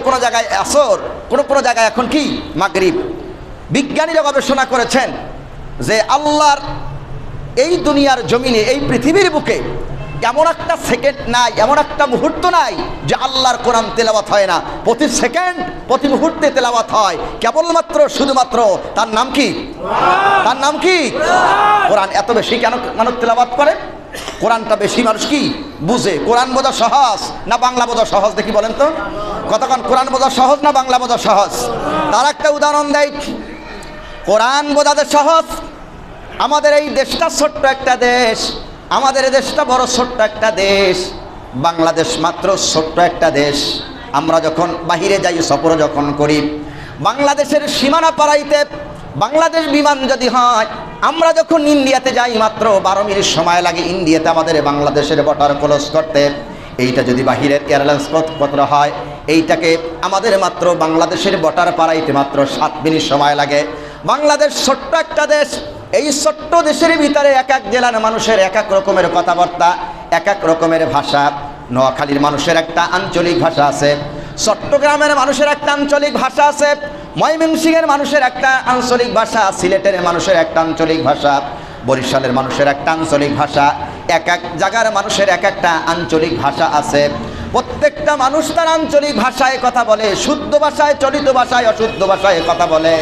কোনো জায়গায় আসর, কোনো জায়গায় এখন কি মাগরিব। বিজ্ঞানীরা গবেষণা করেছেন যে আল্লাহর এই দুনিয়ার জমিনে, এই পৃথিবীর বুকে এমন একটা সেকেন্ড নাই, এমন একটা মুহূর্ত নাই যে আল্লাহর কোরআন তেলাওয়াত হয় না। প্রতি সেকেন্ড, প্রতি মুহূর্তে তেলাওয়াত হয়। কেবলমাত্র শুধুমাত্র তার নাম কি? তার নাম কি? কোরআন। এত বেশি কেন মানুষ তেলাওয়াত করে? কোরআনটা বেশি মানুষ কি বুঝে। কোরআন বোঝা সহজ না বাংলা বোঝা সহজ? দেখি বলেন তো কতক্ষণ কোরআন বোঝা সহজ না বাংলা বোঝা সহজ? তার একটা উদাহরণ দেয়। কোরআন বোঝাতে সহজ। আমাদের এই দেশটা ছোট্ট একটা দেশ, আমাদের দেশটা বড় ছোট্ট একটা দেশ, বাংলাদেশ মাত্র ছোট্ট একটা দেশ। আমরা যখন বাহিরে যাই, সফর যখন করি, বাংলাদেশের সীমানা পাড়াইতে বাংলাদেশ বিমান যদি হয়, আমরা যখন ইন্ডিয়াতে যাই মাত্র 12 মিনিট সময় লাগে ইন্ডিয়াতে আমাদের বাংলাদেশের বর্ডার ক্লোজ করতে। এইটা যদি বাহিরের এয়ারলাইন্স পত্র হয়, এইটাকে আমাদের মাত্র বাংলাদেশের বর্ডার পাড়াইতে মাত্র 7 মিনিট সময় লাগে। বাংলাদেশ ছোট্ট একটা দেশ। এই ছোট্ট দেশের ভিতরে এক এক জেলার মানুষের এক এক রকমের কথাবার্তা, এক এক রকমের ভাষা। নোয়াখালীর মানুষের একটা আঞ্চলিক ভাষা আছে, চট্টগ্রামের মানুষের একটা আঞ্চলিক ভাষা আছে, ময়মনসিংহের মানুষের একটা আঞ্চলিক ভাষা, সিলেটের মানুষের একটা আঞ্চলিক ভাষা, বরিশালের মানুষের একটা আঞ্চলিক ভাষা। এক এক জায়গার মানুষের এক একটা আঞ্চলিক ভাষা আছে। প্রত্যেকটা মানুষ তার আঞ্চলিক ভাষায় কথা বলে, শুদ্ধ ভাষায়, চলিত ভাষায়, অশুদ্ধ ভাষায় কথা বলে।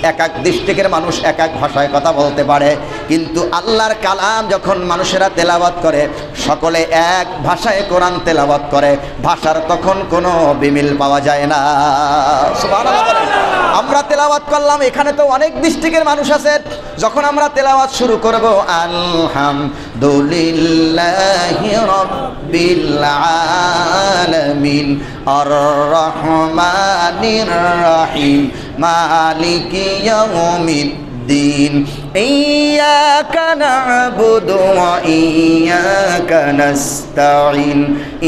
এক এক ডিস্ট্রিক্টের মানুষ এক এক ভাষায় কথা বলতে পারে। কিন্তু আল্লাহর কালাম যখন মানুষেরা তেলাওয়াত করে, সকলে এক ভাষায় কোরআন তেলাওয়াত করে, ভাষার তখন কোনো বিমিল পাওয়া যায় না। সুবহানাল্লাহ বলেন। আমরা তেলাওয়াত করলাম, এখানে তো অনেক ডিস্ট্রিক্টের মানুষ আছে। যখন আমরা তেলাওয়াত শুরু করব, আলহামদুলিল্লাহি রাব্বিল আলামিন আর রহমানির রহিম মালিকি ইয়াউমিদ্দিন ইয়্যাকা না'বুদু ওয়া ইয়্যাকা নাস্তাঈন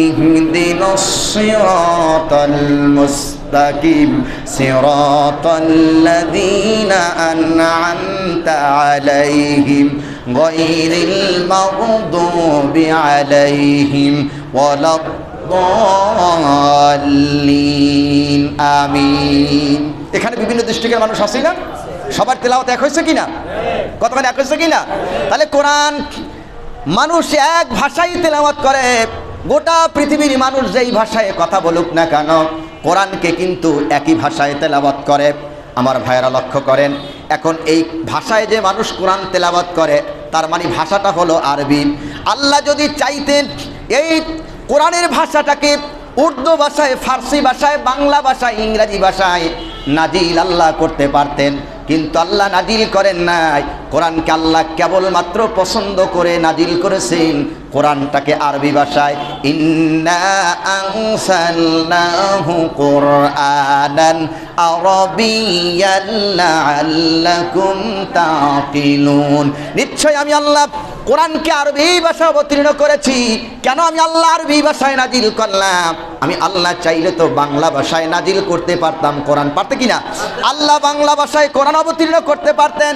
ইহদিনাস সিরাতাল মুস্তাকিম সিরাতাল্লাযীনা আন'আমতা আলাইহিম গায়রিল মাগদুবি আলাইহিম ওয়ালাদ-দাল্লিন। আমিন। এখানে বিভিন্ন ডিস্ট্রিক্টের মানুষ আছে না? সবার তেলাওয়াত এক হয়েছে কিনা? কতক্ষণ এক হয়েছে কিনা? তাহলে কোরআন মানুষ এক ভাষায় তেলাওয়াত করে। গোটা পৃথিবীর মানুষ যেই ভাষায় কথা বলুক না কেন, কোরআনকে কিন্তু একই ভাষায় তেলাওয়াত করে। আমার ভাইয়েরা লক্ষ্য করেন, এখন এই ভাষায় যে মানুষ কোরআন তেলাওয়াত করে, তার মানে ভাষাটা হলো আরবি। আল্লাহ যদি চাইতেন এই কোরআনের ভাষাটাকে উর্দু ভাষায়, ফার্সি ভাষায়, বাংলা ভাষায়, ইংরেজি ভাষায় নাজিল আল্লাহ করতে পারতেন, কিন্তু আল্লাহ নাজিল করেন নাই। কোরআনকে আল্লাহ কেবলমাত্র পছন্দ করে নাজিল করেছেন কোরআনটাকে আরবি ভাষায়। ইন্না আনসালনাহু কুরআনান আরাবিয়্যান লাআল্লাকুম তাকিলুন। নিশ্চয় আমি আল্লাহ কোরআনকে আরবি ভাষায় অবতীর্ণ করেছি। কেন আমি আল্লাহ আরবি ভাষায় নাজিল করলাম? আমি আল্লাহ চাইলে তো বাংলা ভাষায় নাজিল করতে পারতাম কোরআন, পারতে কিনা? আল্লাহ বাংলা ভাষায় কোরআন অবতীর্ণ করতে পারতেন,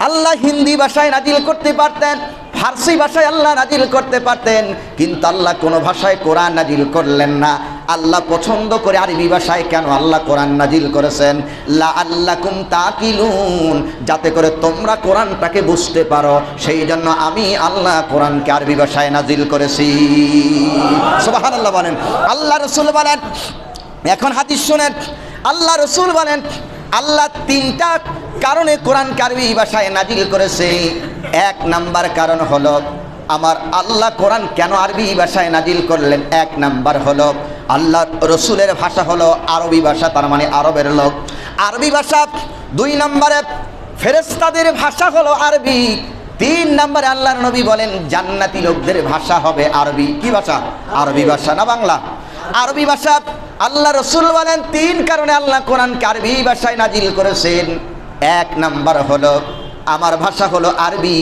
আল্লাহ হিন্দি ভাষায় নাজিল করতে পারতেন, ফার্সি ভাষায় আল্লাহ নাজিল করতে পারতেন, কিন্তু আল্লাহ কোনো ভাষায় কোরআন নাজিল করলেন না। আল্লাহ পছন্দ করে আরবি ভাষায় কেন আল্লাহ কোরআন নাজিল করেছেন? লাআল্লাকুম তাকিলুন, যাতে করে তোমরা কোরআনটাকে বুঝতে পারো। সেই জন্য আমি আল্লাহ কোরআনকে আরবি ভাষায় নাজিল করেছি। সুবহানাল্লাহ বলেন। আল্লাহ রাসূল বলেন, এখন হাদিস শুনেন, আল্লাহ রাসূল বলেন আল্লাহ তিনটা কারণে কোরআনকে আরবি ভাষায় নাজিল করেছে। এক নাম্বার কারণ হলো, আমার আল্লাহ কোরআন কেন আরবি ভাষায় নাজিল করলেন? এক নাম্বার হলো আল্লাহ রসুলের ভাষা হলো আরবি ভাষা, তার মানে আরবের লোক, আরবি ভাষা। দুই নম্বরে ফেরেশতাদের ভাষা হলো আরবি। তিন নম্বরে আল্লাহর নবী বলেন জান্নাতি লোকদের ভাষা হবে আরবি। কি ভাষা? আরবি ভাষা, না বাংলা? আরবি ভাষা। আল্লাহ রসুল বলেন তিন কারণে আল্লাহ কোরআনকে আরবি ভাষায় নাজিল করেছেন। এক নাম্বার হলো আমার ভাষা হলো আরবি,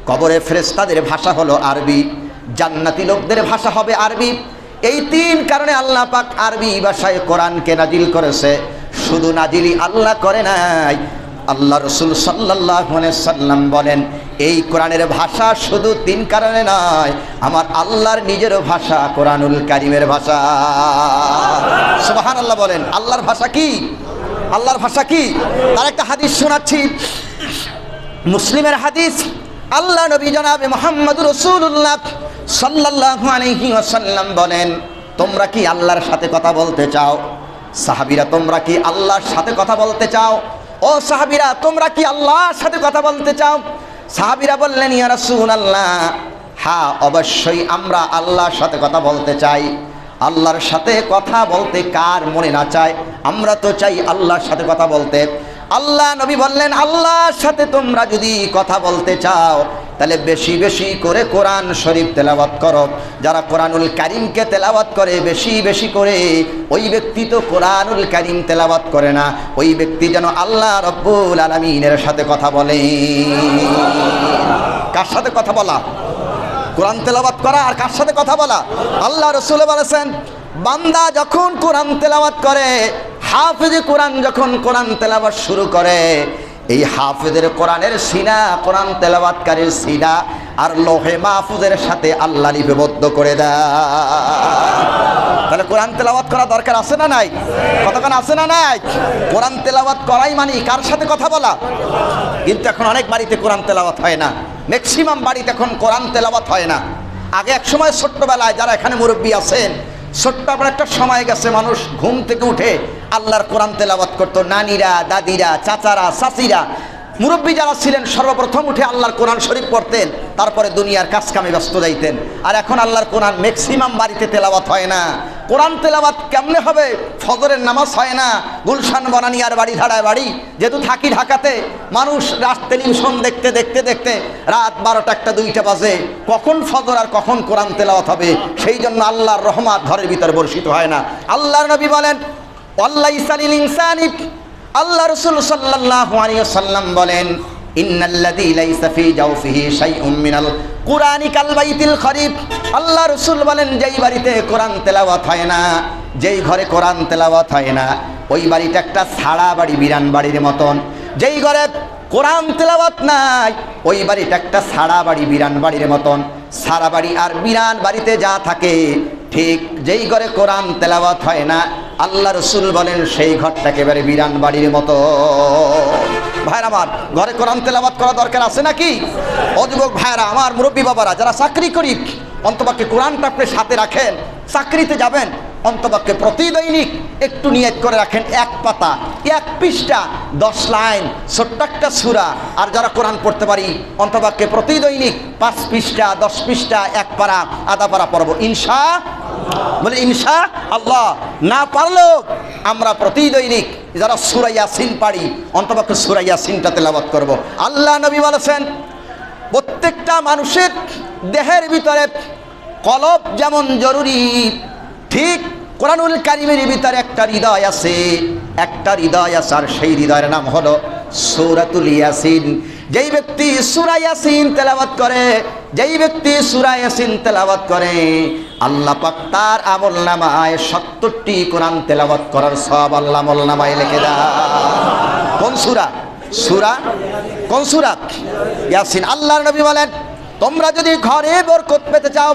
কবরে ফেরেশতাদের ভাষা হলো আরবি, জান্নাতি লোকদের ভাষা হবে আরবি। এই তিন কারণে আল্লাহ পাক আরবি ভাষায় কোরআনকে নাজিল করেছে। শুধু নাজিলই আল্লাহ করে নাই, আল্লাহ রসুল সাল্লাল্লাহু আলাইহি সাল্লাম বলেন এই কোরআনের ভাষা শুধু তিন কারণে নয়, আমার আল্লাহর নিজের ভাষা, কোরআনুল কারীমের ভাষা। সুবহানাল্লাহ বলেন। আল্লাহর ভাষা কি? আল্লাহর ভাষা কি? তার একটা হাদিস শোনাচ্ছি, মুসলিমের হাদিস। আল্লাহ নবী জনাবে মুহাম্মদুর রাসূলুল্লাহ সাল্লাল্লাহু আলাইহি ওয়াসাল্লাম বলেন, তোমরা কি আল্লাহর সাথে কথা বলতে চাও? সাহাবীরা, তোমরা কি আল্লাহর সাথে কথা বলতে চাও? ও সাহাবীরা, তোমরা কি আল্লাহর সাথে কথা বলতে চাও? সাহাবীরা বললেন, ইয়া রাসূলুল্লাহ, হ্যাঁ অবশ্যই আমরা আল্লাহর সাথে কথা বলতে চাই। আল্লাহর সাথে কথা বলতে কার মনে না চায়? আমরা তো চাই আল্লাহর সাথে কথা বলতে। আল্লাহ নবী বললেন, আল্লাহর সাথে তোমরা যদি কথা বলতে চাও তাহলে বেশি বেশি করে কোরআন শরীফ তেলাওয়াত করো। যারা কোরআনুল কারীমকে তেলাওয়াত করে বেশি বেশি করে, ওই ব্যক্তি তো কোরআনুল কারীম তেলাওয়াত করে না, ওই ব্যক্তি যেন আল্লাহ রব্বুল আলামিনের সাথে কথা বলে। কার সাথে কথা বলা? কোরআন তেলাওয়াত করা আর কার সাথে কথা বলা? আল্লাহ রাসূল বলেছেন, বান্দা যখন কোরআন তেলাওয়াত করে, হাফেজ কোরআন যখন কোরআন তেলাওয়াত শুরু করে, এই হাফেজের কোরআনের সিনা, কোরআন তেলাওয়াতকারীর সিনা আর লোহে মাহফুজের সাথে আল্লাহ লিপিবদ্ধ করে দেয়। তাহলে কোরআন তেলাওয়াত করা দরকার আছে না নাই? কতক্ষণ আছে না নাই? কোরআন তেলাওয়াত করাই মানে কার সাথে কথা বলা। কিন্তু এখন অনেক বাড়িতে কোরআন তেলাওয়াত হয় না, ম্যাক্সিমাম বাড়িতে এখন কোরআন তেলাওয়াত হয় না। আগে এক সময় ছোট্টবেলায় যারা এখানে মুরব্বী আছেন, ছোট্ট একটা সময় গেছে, মানুষ ঘুম থেকে উঠে আল্লাহর কোরআন তেলাওয়াত করতো। নানিরা, দাদিরা, চাচারা, চাচিরা, মুরব্বী যারা ছিলেন সর্বপ্রথম উঠে আল্লাহর কোরআন শরীফ পড়তেন, তারপরে দুনিয়ার কাজ কামে ব্যস্ত যাইতেন। আর এখন আল্লাহর কোরআন ম্যাক্সিমাম বাড়িতে তেলাওয়াত হয় না। কোরআন তেলাওয়াত কেমনে হবে? ফজরের নামাজ হয় না, গুলশান বনানিয়ার বাড়ি ধারায় বাড়ি, যেহেতু থাকি ঢাকাতে, মানুষ রাত টেলিভিশন দেখতে দেখতে দেখতে রাত 12টা 1টা 2টা বাজে, কখন ফজর আর কখন কোরআন তেলাওয়াত হবে? সেই জন্য আল্লাহর রহমত ঘরের ভিতরে বর্ষিত হয় না। আল্লাহর নবী বলেন, ওয়াল্লাইসা লিল ইনসানি, আল্লাহ রাসূল সাল্লাল্লাহু আলাইহি ওয়াসাল্লাম বলেন, ইন্নাল্লাযী লাইসা ফী জাওফিহি শাইউম মিনাল কুরআনি কাল বাইতিল খরিব। আল্লাহ রাসূল বলেন, যেই বাড়িতে কোরআন তেলাওয়াত হয় না, যেই ঘরে কোরআন তেলাওয়াত হয় না, ওই বাড়িটা একটা ছাড়া বাড়ি, বিরান বাড়ির মতন। যেই ঘরে কোরআন তেলাওয়াত নাই, ওই বাড়িটা একটা ছাড়া বাড়ি, বিরান বাড়ির মতন। ছাড়া বাড়ি আর বিরান বাড়িতে যা থাকে, ঠিক যেই ঘরে কোরআন তেলাওয়াত হয় না, আল্লাহ রসুল বলেন সেই ঘরটা একেবারে বিরান বাড়ির মতো। ভাইরা আমার, ঘরে কোরআন তেলাওয়াত করা দরকার আছে নাকি? ও যুবক ভাইরা আমার, মুরব্বী বাবারা যারা চাকরি করি, অন্তপক্ষে কোরআনটা আপনি সাথে রাখেন। চাকরিতে যাবেন, অন্তপক্ষে প্রতিদৈনিক একটু নিয়ত করে রাখেন, এক পাতা, এক পৃষ্ঠা, 10 লাইন, ছোট্ট একটা সূরা। আর যারা কোরআন পড়তে পারি, অন্তপক্ষে প্রতিদৈনিক 5 পৃষ্ঠা, 10 পৃষ্ঠা, এক পারা, আধা পারা পড়ব ইনশা বলে ইনশা আল্লাহ। না পারলেও আমরা প্রতিদৈনিক যারা সূরা ইয়াসিন পারি, অন্তপক্ষে সূরা ইয়াসিনটা তেলাওয়াত করব। আল্লাহ নবী বলেছেন, প্রত্যেকটা মানুষের দেহের ভিতরে কলব যেমন জরুরি, ঠিক কোরআনুল কারীমের ভিতরে একটা হৃদয় আছে, একটা হৃদয় আছে, আর সেই হৃদয়ের নাম হলো সূরাতুল ইয়াসিন। যেই ব্যক্তি সূরা ইয়াসিন তেলাওয়াত করে, যেই ব্যক্তি সূরা ইয়াসিন তেলাওয়াত করে, আল্লাহ পাক তার আমলনামায় 70টি কোরআন তেলাওয়াত করার সওয়াব আল্লাহ আমলনামায় লিখে দেয়। কোন সূরা? কোন সূরা? ইয়াসিন। আল্লাহর নবী বলেন, তোমরা যদি ঘরে বরকত পেতে চাও,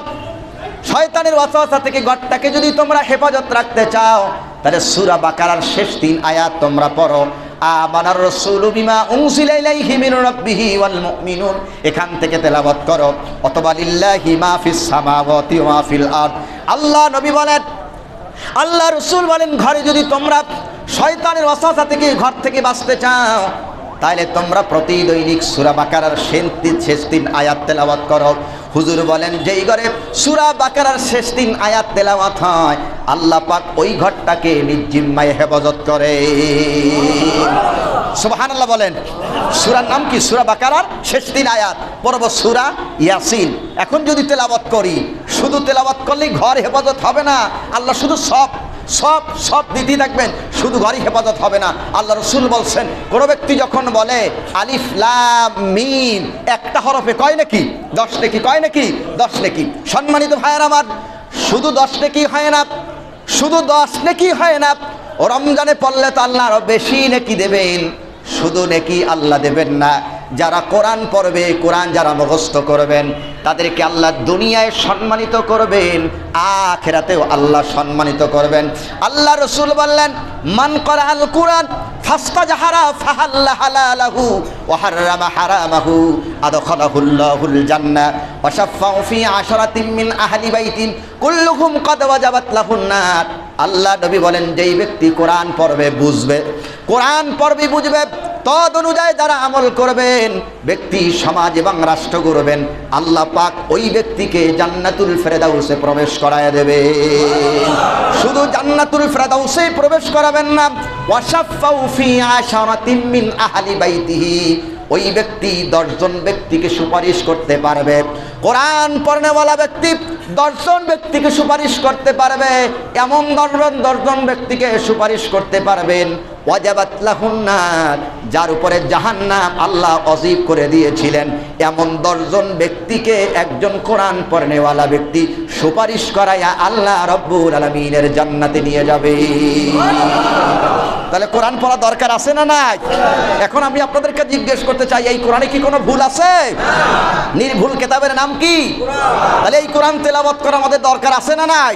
শয়তানের ওয়াসওয়াসা থেকে ঘরটাকে যদি তোমরা হেফাজত রাখতে চাও, তাহলে সূরা বাকারার শেষ 3 আয়াত তোমরা পড়ো। আমানার রাসূলু বিমা উনজিলা ইলাইহি মির রাব্বিহি ওয়াল মুমিনুন, এখান থেকে তেলাওয়াত করো। অথবা লিল্লাহি মা ফিস সামাওয়াতি ওয়া মা ফিল আরদ। আল্লাহ নবী বলেন, আল্লাহ রাসূল বলেন, ঘরে যদি তোমরা শয়তানের ওয়াসওয়াসা থেকে ঘর থেকে বাঁচতে চাও, তাহলে তোমরা প্রতিদৈনিক সূরা বাকারার শেষ 3 আয়াত তেলাওয়াত করো। হুজুর বলেন, যেই ঘরে সূরা বাকারার শেষ 3 আয়াত তেলাওয়াত হয়, আল্লাহ পাক ওই ঘরটাকে নিজ জিম্মায় হেফাজত করে। সুবহানাল্লাহ বলেন। সূরার নাম কি? সূরা বাকারার শেষ 3 আয়াত পড়ব সূরা ইয়াসিন। এখন যদি তেলাওয়াত করি, শুধু তেলাওয়াত করলেই ঘর হেফাজত হবে না। আল্লাহ শুধু সব দিতেই থাকবেন, শুধু ঘরই হেফাজত হবে না। আল্লাহ রাসূল বলছেন, কোন ব্যক্তি যখন বলে আলিফ লাম মিম, একটা হরফে কয় নাকি? 10 নেকি। কয় নাকি? 10 নেকি। সম্মানিত ভাইয়ের আমার, শুধু 10 নেকি হয় না, শুধু 10 নেকি হয় না, রমজানে পড়লে তো আল্লাহ আরো বেশি নেকি দেবেন। শুধু নেকি আল্লাহ দেবেন না, যারা কোরআন পড়বে, কোরআন যারা মুখস্থ করবেন, তাদেরকে আল্লাহ দুনিয়ায় সম্মানিত করবেন, আখিরাতেও আল্লাহ সম্মানিত করবেন। আল্লাহ রাসূল বললেন, মান ক্বারাআল কুরআন ফাস্তাজহারা ফাহাল্লা হালালাহু ওয়া হাররামা হারামাহু আদখালাহুল্লাহুল জান্নাহ ওয়া শাফাউ ফি আশরাতিন মিন আহলি বাইতিন কুল্লুহুম ক্বাদ ওয়াজাবাত লাহুন নার। আল্লাহ নবী বলেন, যেই ব্যক্তি কোরআন পড়বে, বুঝবে, কোরআন পড়বে বুঝবে, তদ অনুযায়ী যারা আমল করবেন, ব্যক্তি সমাজ এবং রাষ্ট্র গড়বেন, আল্লাহ পাক ওই ব্যক্তিকে জান্নাতুল ফেরদাউসে প্রবেশ করায় দেবে। শুধু জান্নাতুল ফেরদাউসে প্রবেশ করাবেন না, ওয়াশাফাউ ফি আশরাতিন মিন আহলি বাইতিহি, ওই ব্যক্তি 10 জন ব্যক্তিকে সুপারিশ করতে পারবে। কোরআন পড়নেওয়ালা ব্যক্তি 10 জন ব্যক্তিকে সুপারিশ করতে পারবে। এমন 10 জন ব্যক্তিকে সুপারিশ করতে পারবেন, ওয়াজাবাত লাহুন নার, যার উপরে জাহান্নাম আল্লাহ ওয়াজিব করে দিয়েছিলেন। এমন 10 জন ব্যক্তিকে একজন কোরআন পড়নেওয়ালা ব্যক্তি সুপারিশ করায়া আল্লাহ রব্বুল আলামিনের জান্নাতে নিয়ে যাবে। তাহলে কোরআন পড়া দরকার আছে না নাই? এখন আমি আপনাদেরকে জিজ্ঞেস করতে চাই, এই কোরআনে কি কোনো ভুল আছে? নির্ভুল কিতাবের নাম কি? তাহলে এই কোরআন তেলাওয়াত করা আমাদের দরকার আছে না নাই?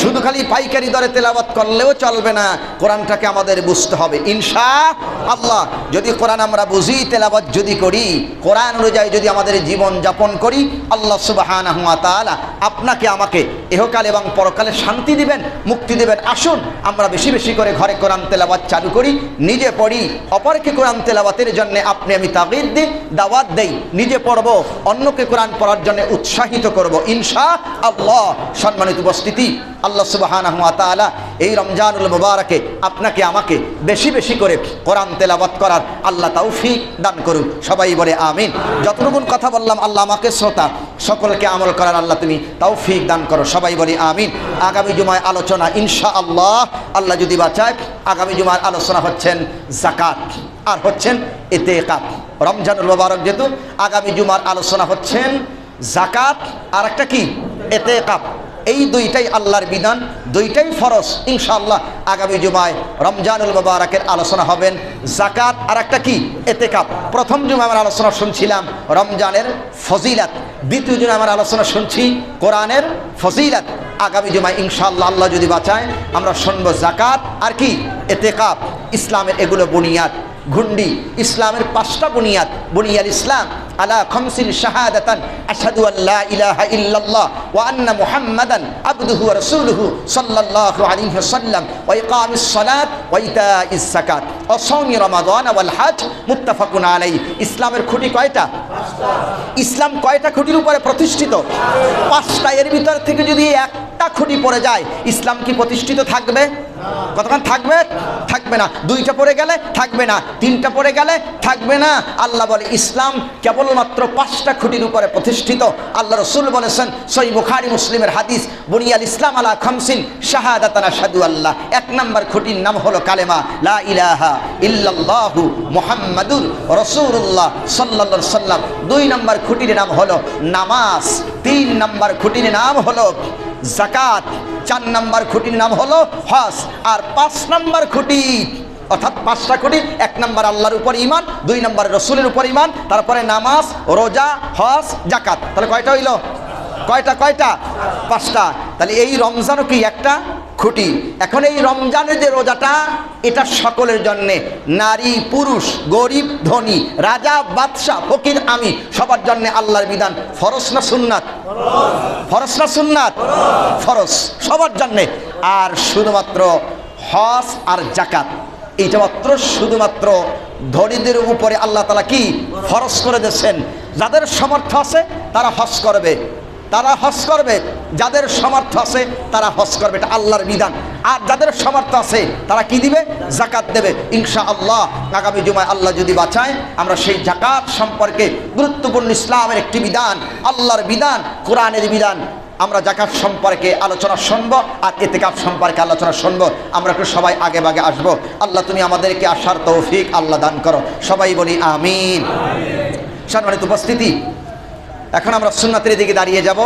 শুধু খালি পাইকারি দরে তেলাওয়াত করলেও চলবে না, কোরআনটাকে আমাদের বুঝতে হবে ইনশাআল্লাহ। যদি কোরআন আমরা বুঝি, তেলাওয়াত যদি করি, কোরআন অনুযায়ী যদি আমাদের জীবন যাপন করি, আল্লাহ সুবহানাহু ওয়া তাআলা আপনাকে আমাকে ইহকাল এবং পরকালে শান্তি দিবেন, মুক্তি দিবেন। আসুন আমরা বেশি বেশি করে ঘরে কোরআন তেলাওয়াত চালু করি, নিজে পড়ি, অপরকে কোরআন তেলাওয়াতের জন্য আপনি আমি তাগিদ দিই, দাওয়াত দেই, নিজে পড়ব, অন্যকে কোরআন পড়ার জন্য উৎসাহিত করব ইনশাআল্লাহ। সম্মানিত উপস্থিতি, আল্লাহ সুবহানাহু ওয়া তাআলা এই রমজানুল মুবারকে আপনাকে আমাকে বেশি বেশি করে কোরআন তেলাওয়াত করার আল্লাহ তৌফিক দান করুন। সবাই বলে আমিন। যতটুকুন কথা বললাম, আল্লাহ আমাকে শ্রোতা সকলকে আমল করার আল্লাহ তুমি তৌফিক দান করো। সবাই বলি আমিন। আগামী জুমায় আলোচনা ইনশাআল্লাহ, আল্লাহ যদি বাঁচায়, আগামী জুমার আলোচনা হচ্ছেন যাকাত আর হচ্ছেন ইতিকাফ। রমজানুল মুবারক যেহেতু, আগামী জুমার আলোচনা হচ্ছেন যাকাত আর একটা কি? ইতিকাফ। এই দুইটাই আল্লাহর বিধান, দুইটাই ফরজ। ইনশাআল্লাহ আগামী জুমায় রমজানুল মুবারকের আলোচনা হবেন যাকাত আর একটা কি? ইতিকাফ। প্রথম জুমায় আমরা আলোচনা শুনছিলাম রমজানের ফজিলাত, দ্বিতীয় জুমায় আমরা আলোচনা শুনছি কোরআনের ফজিলাত। আগামী জুমায় ইনশাআল্লাহ আল্লাহ যদি বাঁচায় আমরা শুনবো যাকাত আর কি ইতিকাফ, ইসলামের এগুলো বুনিয়াদ ঘুন্ডি, ইসলামের 5টা বুনিয়াদ। বুনিয়াল ইসলাম আলা খামসিন শাহাদাতান আশহাদু আল্লা ইলাহা ইল্লাল্লাহ ওয়া আন্না মুহাম্মাদান আবদুহু ওয়া রাসূলুহু সাল্লাল্লাহু আলাইহি ওয়াসাল্লাম ওয়া ইকামিস সালাত ওয়া ইতাইস যাকাত ওয়া সাওমি রমাদান ওয়াল হজ মুত্তাফাকুন আলাইহি। ইসলামের খুঁটি কয়টা? 5টা। ইসলাম কয়টা খুঁটির উপরে প্রতিষ্ঠিত? 5টা। এর ভিতর থেকে যদি একটা খুঁটি পড়ে যায় ইসলাম কি প্রতিষ্ঠিত থাকবে? কতক্ষণ থাকবে? থাকবে না। 2টা পড়ে গেলে থাকবে না, 3টা পড়ে গেলে থাকবে না। আল্লাহ বলে ইসলাম কেবলমাত্র 5টা খুঁটির উপরে প্রতিষ্ঠিত। আল্লাহ রাসূল বলেছেন সহিহ বুখারী মুসলিমের হাদিস, বুনিয়াল ইসলাম আলা খামসিন শাহাদাতান আশহাদু আল্লাহ। 1 নম্বর খুঁটির নাম হলো কালেমা লা ইলাহা ইল্লাল্লাহু মুহাম্মাদুর রাসূলুল্লাহ সাল্লাল্লাহু আলাইহি সাল্লাম। 2 নম্বর খুঁটির নাম হলো নামাজ। 3 নম্বর খুঁটির নাম হলো যাকাত। 4 নম্বর খুঁটির নাম হলো হজ। আর 5 নম্বর খুঁটি, অর্থাৎ 5টা খুঁটি। 1 নম্বর আল্লাহর উপর ঈমান, 2 নম্বর রাসূলের উপর ঈমান, তারপরে নামাজ, রোজা, হজ, যাকাত। তাহলে কয়টা হইল? কয়টা? 5টা। তাহলে এই রমজানও কি একটা খুঁটি। এখন এই রমজানের যে রোজাটা, এটা সকলের জন্যে, নারী পুরুষ, গরিব ধনী, রাজা বাদশাহ ফকির আমি, সবার জন্য আল্লাহর বিধান। ফরজ না সুন্নাত? ফরজ না সুন্নাত? ফরজ, সবার জন্যে। আর শুধুমাত্র হজ আর যাকাত এটা মাত্র শুধুমাত্র ধনীদের উপরে আল্লাহ তাআলা কি ফরজ করে দিয়েছেন। যাদের সামর্থ্য আছে তারা হজ করবে, তারা হজ করবে। যাদের সামর্থ্য আছে তারা হজ করবে, এটা আল্লাহর বিধান। আর যাদের সামর্থ্য আছে তারা কি দিবে? যাকাত দেবে। ইনশাআল্লাহ আগামী জুমায় আল্লাহ যদি বাঁচায় আমরা সেই যাকাত সম্পর্কে গুরুত্বপূর্ণ ইসলামের একটি বিধান, আল্লাহর বিধান, কোরআনের বিধান, আমরা যাকাত সম্পর্কে আলোচনা শুনবো আর ইতিকাফ সম্পর্কে আলোচনা শুনবো। আমরা একটু সবাই আগে ভাগে আসবো। আল্লাহ তুমি আমাদেরকে আসার তৌফিক আল্লাহ দান করো। সবাই বলি আমিন। সম্মানিত উপস্থিতি, এখন আমরা সুন্নাতের দিকে দাঁড়িয়ে যাব।